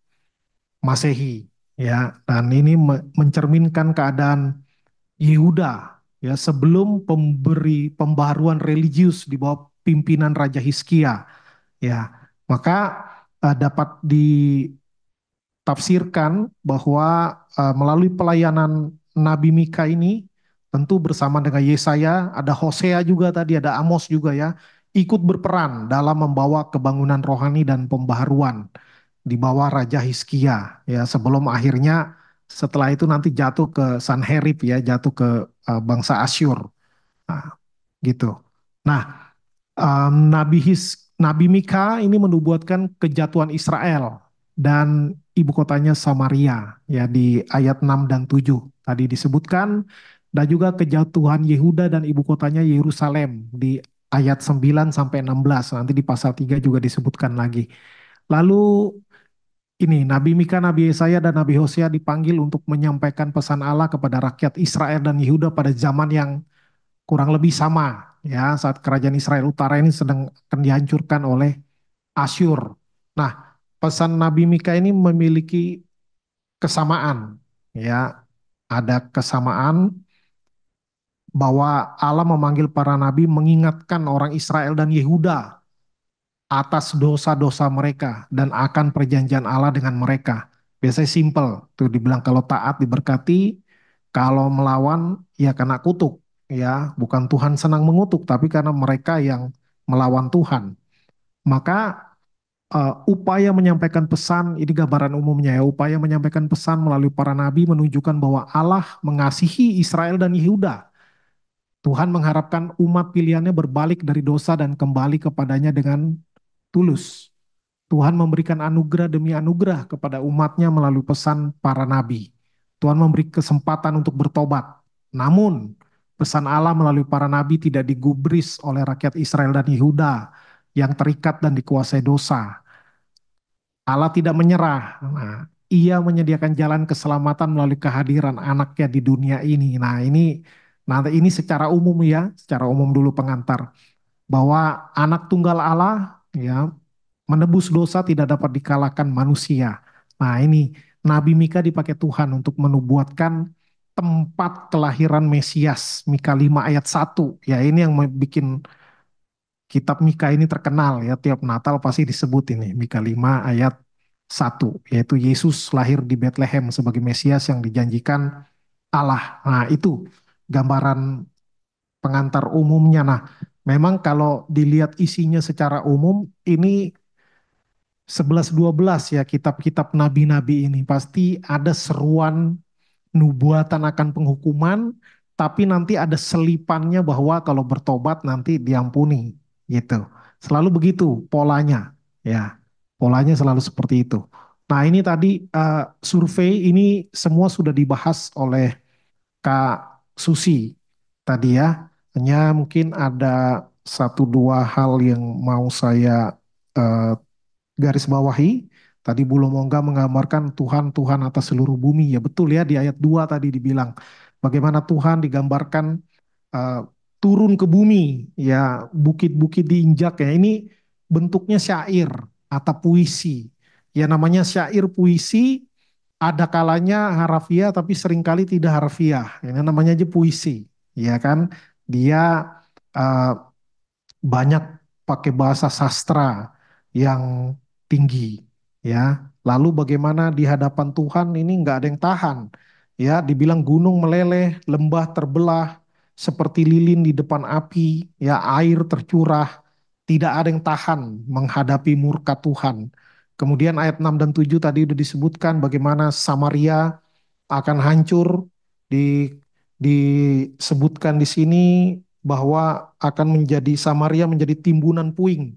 Masehi ya. Dan ini mencerminkan keadaan Yehuda ya sebelum pembaharuan religius di bawah pimpinan Raja Hizkia ya. Maka dapat tafsirkan bahwa melalui pelayanan Nabi Mika ini tentu bersama dengan Yesaya, ada Hosea juga tadi, ada Amos juga ya, ikut berperan dalam membawa kebangunan rohani dan pembaharuan di bawah Raja Hizkia ya sebelum akhirnya setelah itu nanti jatuh ke Sanherib ya, jatuh ke bangsa Asyur. Nah, gitu. Nah, Nabi Mika ini menubuatkan kejatuhan Israel dan ibu kotanya Samaria ya di ayat 6 dan 7 tadi disebutkan, dan juga kejatuhan Yehuda dan ibu kotanya Yerusalem di ayat 9 sampai 16, nanti di pasal 3 juga disebutkan lagi. Lalu ini Nabi Mika, Nabi Yesaya dan Nabi Hosea dipanggil untuk menyampaikan pesan Allah kepada rakyat Israel dan Yehuda pada zaman yang kurang lebih sama ya saat kerajaan Israel Utara ini sedang akan dihancurkan oleh Asyur. Nah, pesan Nabi Mika ini memiliki kesamaan ya. Ada kesamaan bahwa Allah memanggil para nabi mengingatkan orang Israel dan Yehuda atas dosa-dosa mereka dan akan perjanjian Allah dengan mereka. Biasanya simple, tuh dibilang kalau taat diberkati, kalau melawan ya kena kutuk, ya bukan Tuhan senang mengutuk, tapi karena mereka yang melawan Tuhan. Maka upaya menyampaikan pesan, ini gambaran umumnya ya, upaya menyampaikan pesan melalui para nabi menunjukkan bahwa Allah mengasihi Israel dan Yehuda. Tuhan mengharapkan umat pilihannya berbalik dari dosa dan kembali kepadanya dengan tulus. Tuhan memberikan anugerah demi anugerah kepada umatnya melalui pesan para nabi. Tuhan memberi kesempatan untuk bertobat. Namun, pesan Allah melalui para nabi tidak digubris oleh rakyat Israel dan Yehuda yang terikat dan dikuasai dosa. Allah tidak menyerah. Nah, ia menyediakan jalan keselamatan melalui kehadiran anaknya di dunia ini. Nah ini secara umum ya, secara umum dulu pengantar bahwa anak tunggal Allah ya menebus dosa tidak dapat dikalahkan manusia. Nah ini Nabi Mika dipakai Tuhan untuk menubuatkan tempat kelahiran Mesias. Mika 5 ayat 1. Ya ini yang bikin kitab Mika ini terkenal ya, tiap Natal pasti disebut ini Mika 5 ayat 1, yaitu Yesus lahir di Bethlehem sebagai Mesias yang dijanjikan Allah. Nah itu gambaran pengantar umumnya. Nah memang kalau dilihat isinya secara umum ini 11-12 ya, kitab-kitab nabi-nabi ini pasti ada seruan nubuatan akan penghukuman, tapi nanti ada selipannya bahwa kalau bertobat nanti diampuni gitu. Selalu begitu polanya, ya. Polanya selalu seperti itu. Nah, ini tadi survei ini semua sudah dibahas oleh Kak Susi tadi ya. Hanya mungkin ada satu dua hal yang mau saya eh, garis bawahi. Tadi Bu Lomongga menggambarkan Tuhan, Tuhan atas seluruh bumi. Ya betul ya, di ayat 2 tadi dibilang. Bagaimana Tuhan digambarkan eh, turun ke bumi, ya bukit-bukit diinjak ya. Ini bentuknya syair atau puisi. Ya namanya syair puisi, ada kalanya harafiah tapi seringkali tidak harafiah. Ini namanya aja puisi. Ya kan, dia eh, banyak pakai bahasa sastra yang tinggi ya. Lalu bagaimana di hadapan Tuhan ini nggak ada yang tahan ya, dibilang gunung meleleh, lembah terbelah seperti lilin di depan api, ya air tercurah, tidak ada yang tahan menghadapi murka Tuhan. Kemudian ayat 6 dan 7 tadi udah disebutkan bagaimana Samaria akan hancur, di disebutkan di sini bahwa akan menjadi Samaria menjadi timbunan puing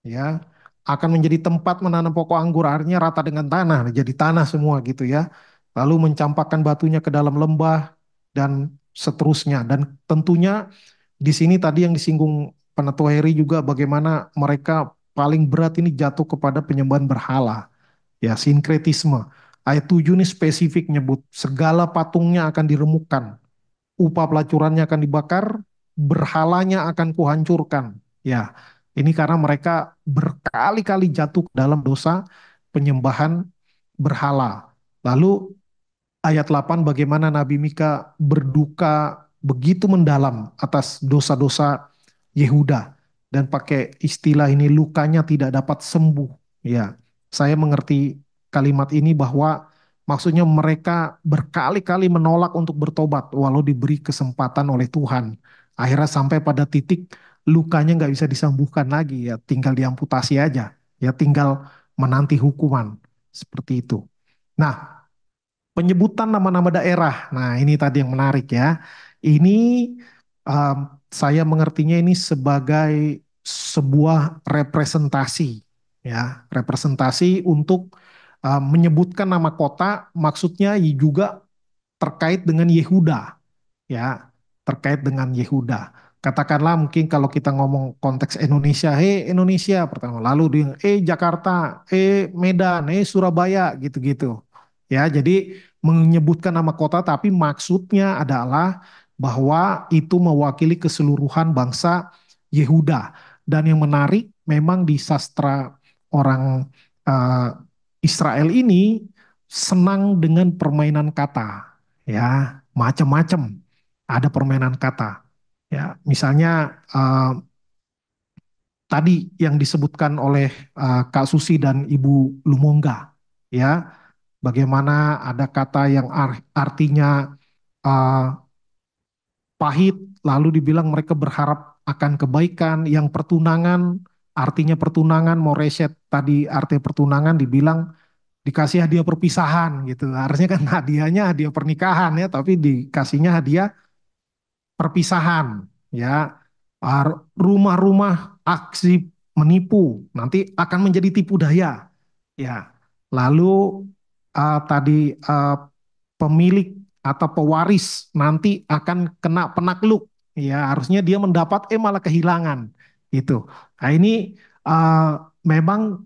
ya, akan menjadi tempat menanam pokok anggur, akhirnya rata dengan tanah, jadi tanah semua gitu ya, lalu mencampakkan batunya ke dalam lembah dan seterusnya. Dan tentunya di sini tadi yang disinggung Penetua Heri juga bagaimana mereka paling berat ini jatuh kepada penyembahan berhala ya, sinkretisme. Ayat 7 ini spesifik nyebut segala patungnya akan diremukkan, upah pelacurannya akan dibakar, berhalanya akan kuhancurkan. Ya, ini karena mereka berkali-kali jatuh ke dalam dosa penyembahan berhala. Lalu ayat 8 bagaimana Nabi Mika berduka begitu mendalam atas dosa-dosa Yehuda dan pakai istilah ini lukanya tidak dapat sembuh. Ya, saya mengerti kalimat ini bahwa maksudnya mereka berkali-kali menolak untuk bertobat walau diberi kesempatan oleh Tuhan. Akhirnya sampai pada titik lukanya nggak bisa disembuhkan lagi ya, tinggal diamputasi aja. Ya tinggal menanti hukuman seperti itu. Nah, penyebutan nama-nama daerah. Nah, ini tadi yang menarik ya. Ini um, saya mengertinya ini sebagai sebuah representasi ya, representasi untuk menyebutkan nama kota, maksudnya juga terkait dengan Yehuda ya, terkait dengan Yehuda. Katakanlah mungkin kalau kita ngomong konteks Indonesia, Indonesia pertama, lalu di Jakarta, Medan, Surabaya gitu-gitu. Ya, jadi menyebutkan nama kota tapi maksudnya adalah bahwa itu mewakili keseluruhan bangsa Yehuda. Dan yang menarik memang di sastra orang eh, Israel ini senang dengan permainan kata ya, macam-macam ada permainan kata ya, misalnya tadi yang disebutkan oleh Kak Susi dan Ibu Lumongga ya, bagaimana ada kata yang artinya uh, pahit lalu dibilang mereka berharap akan kebaikan, yang pertunangan, artinya pertunangan, Moreshet tadi artinya pertunangan dibilang dikasih hadiah perpisahan gitu. Harusnya kan hadiahnya hadiah pernikahan ya, tapi dikasihnya hadiah perpisahan ya. Rumah-rumah aksi menipu nanti akan menjadi tipu daya ya. Lalu tadi pemilik atau pewaris nanti akan kena penakluk ya, harusnya dia mendapat malah kehilangan gitu. Nah ini memang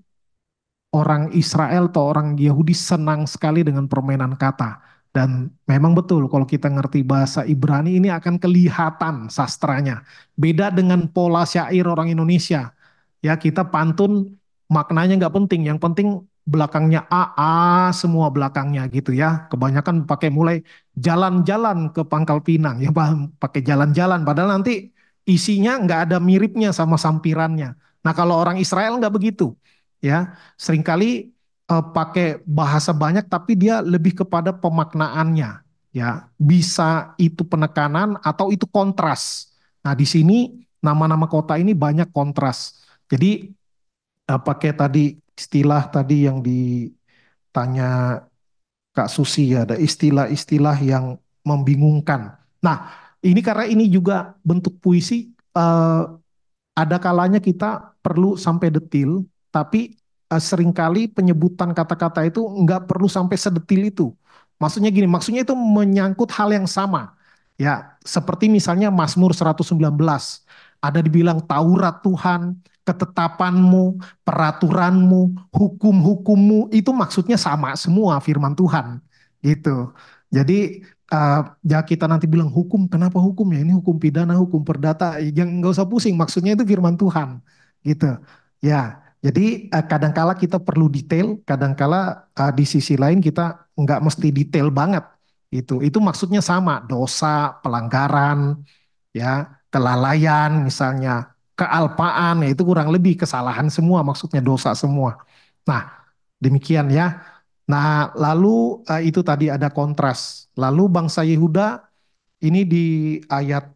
orang Israel atau orang Yahudi senang sekali dengan permainan kata. Dan memang betul kalau kita ngerti bahasa Ibrani ini akan kelihatan sastranya. Beda dengan pola syair orang Indonesia. Ya kita pantun maknanya nggak penting. Yang penting belakangnya A semua belakangnya gitu ya. Kebanyakan pakai mulai jalan-jalan ke Pangkal Pinang. Ya pakai jalan-jalan. Padahal nanti isinya nggak ada miripnya sama sampirannya. Nah kalau orang Israel nggak begitu. Ya seringkali pakai bahasa banyak tapi dia lebih kepada pemaknaannya ya, bisa itu penekanan atau itu kontras. Nah di sini nama-nama kota ini banyak kontras, jadi pakai tadi istilah tadi yang ditanya Kak Susi ya, ada istilah-istilah yang membingungkan. Nah ini karena ini juga bentuk puisi, ada kalanya kita perlu sampai detil, tapi seringkali penyebutan kata-kata itu nggak perlu sampai sedetil itu. Maksudnya gini, maksudnya itu menyangkut hal yang sama. Ya, seperti misalnya Mazmur 119, ada dibilang Taurat Tuhan, ketetapanmu, peraturanmu, hukum-hukummu, itu maksudnya sama semua firman Tuhan. Gitu. Jadi ya kita nanti bilang hukum, kenapa hukum ya? Ini hukum pidana, hukum perdata, yang nggak usah pusing. Maksudnya itu firman Tuhan, gitu. Ya, jadi kadangkala kita perlu detail, kadangkala di sisi lain kita nggak mesti detail banget, gitu. Itu maksudnya sama, dosa, pelanggaran, ya, kelalaian, misalnya kealpaan, ya itu kurang lebih kesalahan semua, maksudnya dosa semua. Nah, demikian ya. Nah, lalu itu tadi ada kontras. Lalu bangsa Yehuda ini di ayat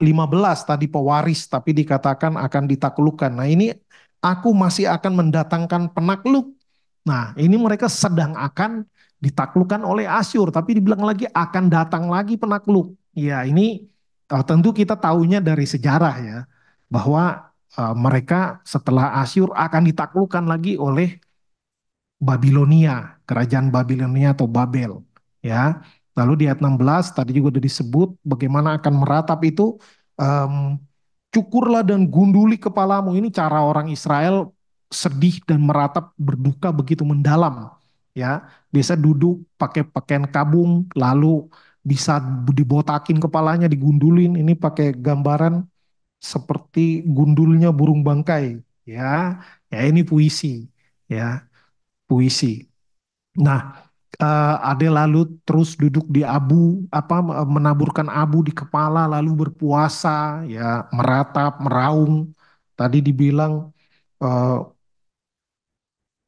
15 tadi pewaris tapi dikatakan akan ditaklukkan. Nah, ini aku masih akan mendatangkan penakluk. Nah, ini mereka sedang akan ditaklukkan oleh Asyur tapi dibilang lagi akan datang lagi penakluk. Ya, ini tentu kita tahunya dari sejarah ya bahwa mereka setelah Asyur akan ditaklukkan lagi oleh Babilonia, kerajaan Babilonia atau Babel, ya. Lalu di ayat 16 tadi juga sudah disebut bagaimana akan meratap itu, em, cukurlah dan gunduli kepalamu. Ini cara orang Israel sedih dan meratap berduka begitu mendalam, ya. Biasa duduk pakai pakaian kabung, lalu bisa dibotakin kepalanya, digundulin. Ini pakai gambaran seperti gundulnya burung bangkai, ya. Ya ini puisi, ya puisi. Nah, Ade lalu terus duduk di abu, menaburkan abu di kepala, lalu berpuasa, ya meratap, meraung. Tadi dibilang eh,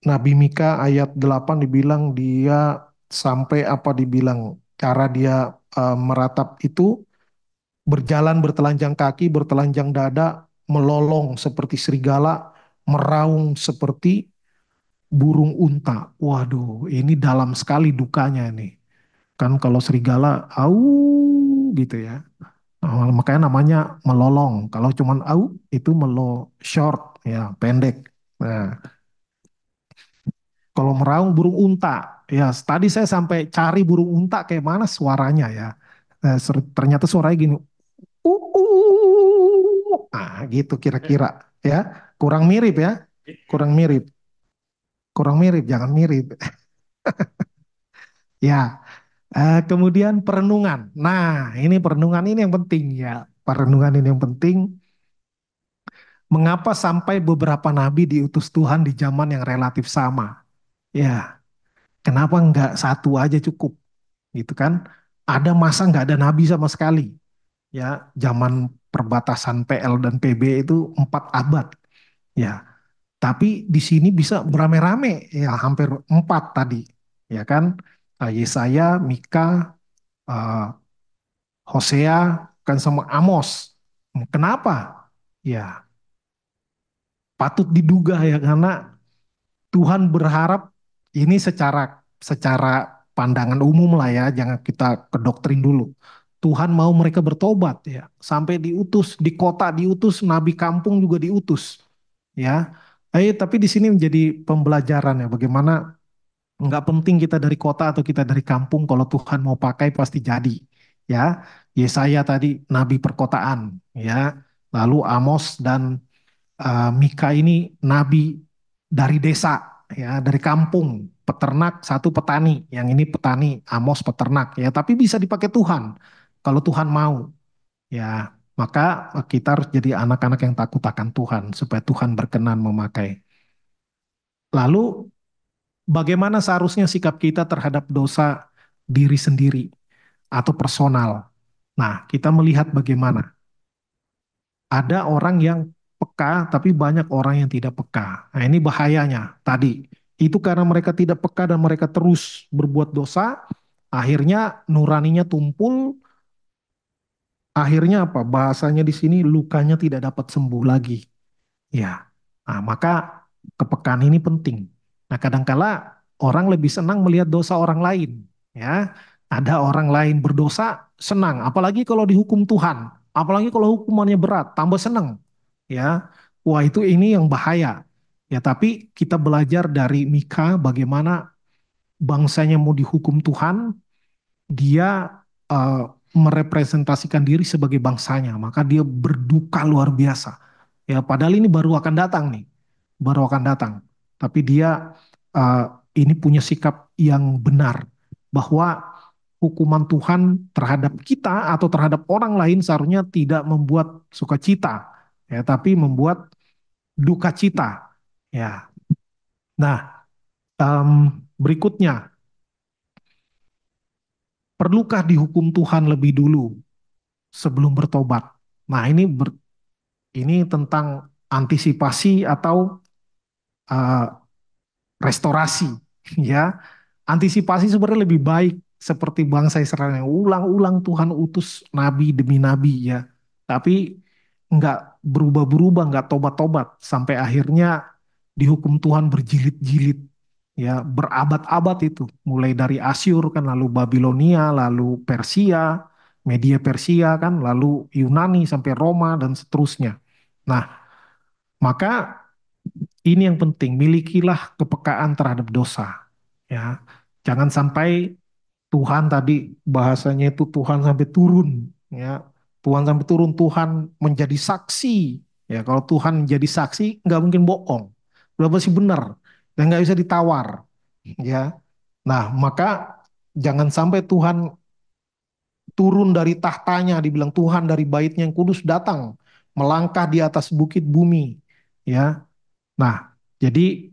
Nabi Mika ayat 8 dibilang dia sampai apa dibilang cara dia meratap itu berjalan bertelanjang kaki, bertelanjang dada, melolong seperti serigala, meraung seperti burung unta. Waduh, ini dalam sekali dukanya nih. Kan kalau serigala, au gitu ya. Makanya namanya melolong. Kalau cuman au, itu short, ya pendek. Nah, kalau meraung burung unta, ya tadi saya sampai cari burung unta kayak mana suaranya ya. Ternyata suaranya gini, gitu kira-kira ya. Kurang mirip ya, kurang mirip, kurang mirip, jangan mirip. Ya, kemudian perenungan. Nah, ini perenungan ini yang penting ya. Perenungan ini yang penting. Mengapa sampai beberapa nabi diutus Tuhan di zaman yang relatif sama? Ya, kenapa nggak satu aja cukup? Gitu kan? Ada masa nggak ada nabi sama sekali. Ya, zaman perbatasan PL dan PB itu 4 abad. Ya, tapi di sini bisa beramai-ramai. Ya, hampir 4 tadi. Ya kan? Yesaya, Mika, eh, Hosea kan sama Amos. Kenapa? Ya, patut diduga ya karena Tuhan berharap ini secara secara pandangan umum lah ya, jangan kita ke doktrin dulu. Tuhan mau mereka bertobat ya, sampai diutus di kota diutus, nabi kampung juga diutus ya. Tapi di sini menjadi pembelajaran ya bagaimana nggak penting kita dari kota atau kita dari kampung, kalau Tuhan mau pakai pasti jadi ya. Yesaya tadi nabi perkotaan ya, lalu Amos dan Mika ini nabi dari desa ya, dari kampung, peternak, satu petani, yang ini petani, Amos peternak ya, tapi bisa dipakai Tuhan kalau Tuhan mau ya. Maka kita harus jadi anak-anak yang takut akan Tuhan supaya Tuhan berkenan memakai. Lalu bagaimana seharusnya sikap kita terhadap dosa diri sendiri atau personal? Nah, kita melihat bagaimana ada orang yang peka, tapi banyak orang yang tidak peka. Nah, ini bahayanya tadi. Itu karena mereka tidak peka dan mereka terus berbuat dosa, akhirnya nuraninya tumpul, akhirnya apa? Bahasanya di sini lukanya tidak dapat sembuh lagi. Ya, nah, maka kepekaan ini penting. Nah, kadangkala orang lebih senang melihat dosa orang lain. Ya, ada orang lain berdosa senang, apalagi kalau dihukum Tuhan, apalagi kalau hukumannya berat, tambah senang. Ya, wah itu ini yang bahaya. Ya, tapi kita belajar dari Mika bagaimana bangsanya mau dihukum Tuhan, dia eh, merepresentasikan diri sebagai bangsanya, maka dia berduka luar biasa. Ya, padahal ini baru akan datang nih, baru akan datang. Tapi dia eh, ini punya sikap yang benar bahwa hukuman Tuhan terhadap kita atau terhadap orang lain seharusnya tidak membuat sukacita, ya, tapi membuat duka cita. Ya, nah berikutnya, perlukah dihukum Tuhan lebih dulu sebelum bertobat? Nah, ini tentang antisipasi atau uh, restorasi, ya. Antisipasi sebenarnya lebih baik seperti bangsa Israel yang ulang-ulang Tuhan utus nabi demi nabi ya, tapi nggak berubah-berubah, nggak tobat-tobat sampai akhirnya dihukum Tuhan berjilid-jilid ya, berabad-abad itu, mulai dari Asyur kan, lalu Babilonia, lalu Persia, Media Persia kan, lalu Yunani sampai Roma dan seterusnya. Nah, maka ini yang penting, milikilah kepekaan terhadap dosa. Ya, jangan sampai Tuhan tadi bahasanya itu Tuhan sampai turun. Ya, Tuhan sampai turun, Tuhan menjadi saksi. Ya, kalau Tuhan menjadi saksi, nggak mungkin bohong. Udah pasti benar dan nggak bisa ditawar. Ya, nah maka jangan sampai Tuhan turun dari tahtanya, dibilang Tuhan dari baitnya yang kudus datang melangkah di atas bukit bumi. Ya, nah jadi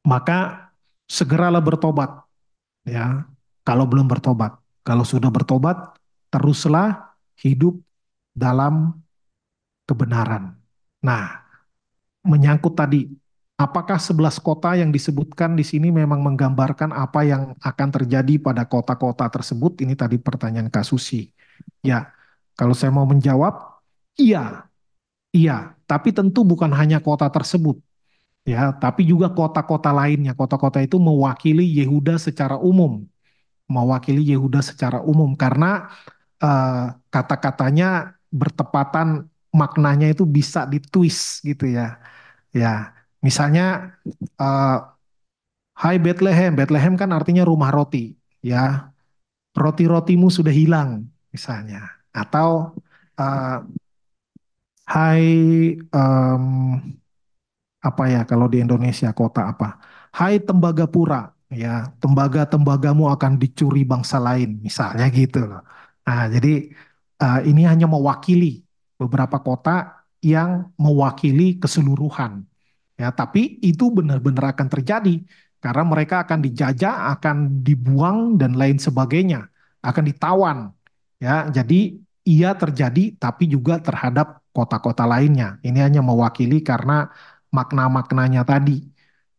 maka segeralah bertobat ya. Kalau belum bertobat, kalau sudah bertobat, teruslah hidup dalam kebenaran. Nah, menyangkut tadi, apakah 11 kota yang disebutkan di sini memang menggambarkan apa yang akan terjadi pada kota-kota tersebut? Ini tadi pertanyaan Kak Susi. Ya, kalau saya mau menjawab, iya, iya, tapi tentu bukan hanya kota tersebut. Ya, tapi juga kota-kota lainnya. Kota-kota itu mewakili Yehuda secara umum, mewakili Yehuda secara umum karena kata-katanya bertepatan, maknanya itu bisa ditwist gitu ya. Ya, misalnya eh, Hai Bethlehem, Bethlehem kan artinya rumah roti, ya. Roti-rotimu sudah hilang misalnya. Atau eh, Hai apa ya kalau di Indonesia kota apa? Hai Tembagapura, ya, tembaga-tembagamu akan dicuri bangsa lain, misalnya gitu loh. Nah, jadi ini hanya mewakili beberapa kota yang mewakili keseluruhan. Ya, tapi itu benar-benar akan terjadi karena mereka akan dijajah, akan dibuang dan lain sebagainya, akan ditawan. Ya, jadi ia terjadi tapi juga terhadap kota-kota lainnya. Ini hanya mewakili karena makna-maknanya tadi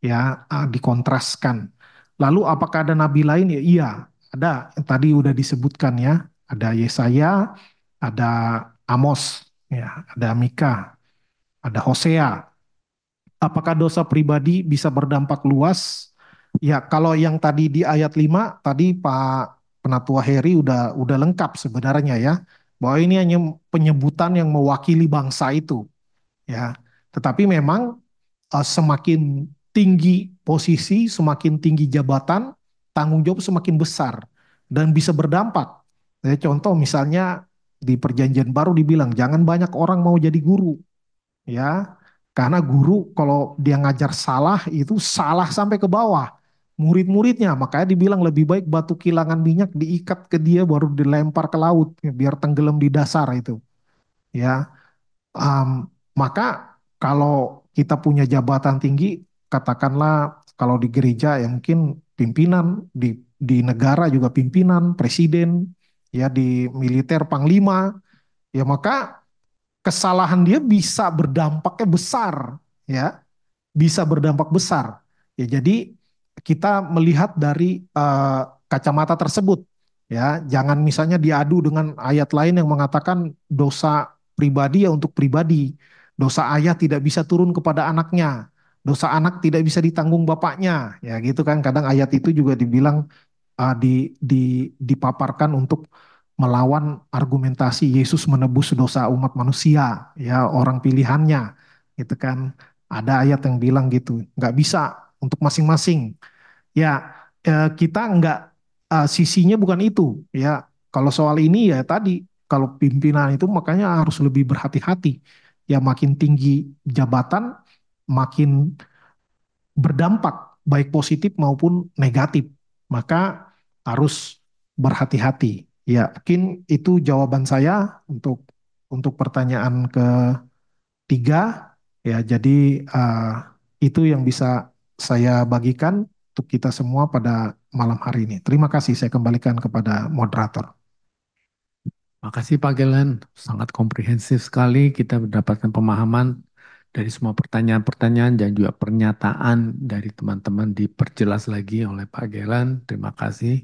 ya, dikontraskan. Lalu apakah ada nabi lain? Ya iya, ada. Yang tadi udah disebutkan ya, ada Yesaya, ada Amos ya, ada Mika, ada Hosea. Apakah dosa pribadi bisa berdampak luas? Ya, kalau yang tadi di ayat 5 tadi Pak Penatua Heri udah lengkap sebenarnya ya. Bahwa ini hanya penyebutan yang mewakili bangsa itu, ya. Tetapi memang semakin tinggi posisi, semakin tinggi jabatan, tanggung jawab semakin besar dan bisa berdampak. Ya, contoh misalnya di Perjanjian Baru dibilang jangan banyak orang mau jadi guru, ya, karena guru kalau dia ngajar salah itu salah sampai ke bawah murid-muridnya, makanya dibilang lebih baik batu kilangan minyak diikat ke dia baru dilempar ke laut ya, biar tenggelam di dasar itu, ya. Maka kalau kita punya jabatan tinggi, katakanlah kalau di gereja ya mungkin pimpinan, di negara juga pimpinan, presiden, ya di militer panglima, ya maka kesalahan dia bisa berdampaknya besar, ya, bisa berdampak besar. Ya, jadi kita melihat dari kacamata tersebut, ya, jangan misalnya diadu dengan ayat lain yang mengatakan dosa pribadi ya untuk pribadi, dosa ayah tidak bisa turun kepada anaknya, dosa anak tidak bisa ditanggung bapaknya, ya gitu kan. Kadang ayat itu juga dibilang dipaparkan untuk melawan argumentasi Yesus menebus dosa umat manusia, ya orang pilihannya, gitu kan. Ada ayat yang bilang gitu, nggak bisa untuk masing-masing. Ya, kita nggak sisinya bukan itu, ya. Kalau soal ini ya tadi, kalau pimpinan itu makanya harus lebih berhati-hati. Ya makin tinggi jabatan, makin berdampak baik positif maupun negatif. Maka harus berhati-hati. Ya, mungkin itu jawaban saya untuk pertanyaan ketiga. Ya, jadi itu yang bisa saya bagikan untuk kita semua pada malam hari ini. Terima kasih, saya kembalikan kepada moderator. Makasih Pak Gelen, sangat komprehensif sekali kita mendapatkan pemahaman dari semua pertanyaan-pertanyaan dan juga pernyataan dari teman-teman diperjelas lagi oleh Pak Gelen. Terima kasih.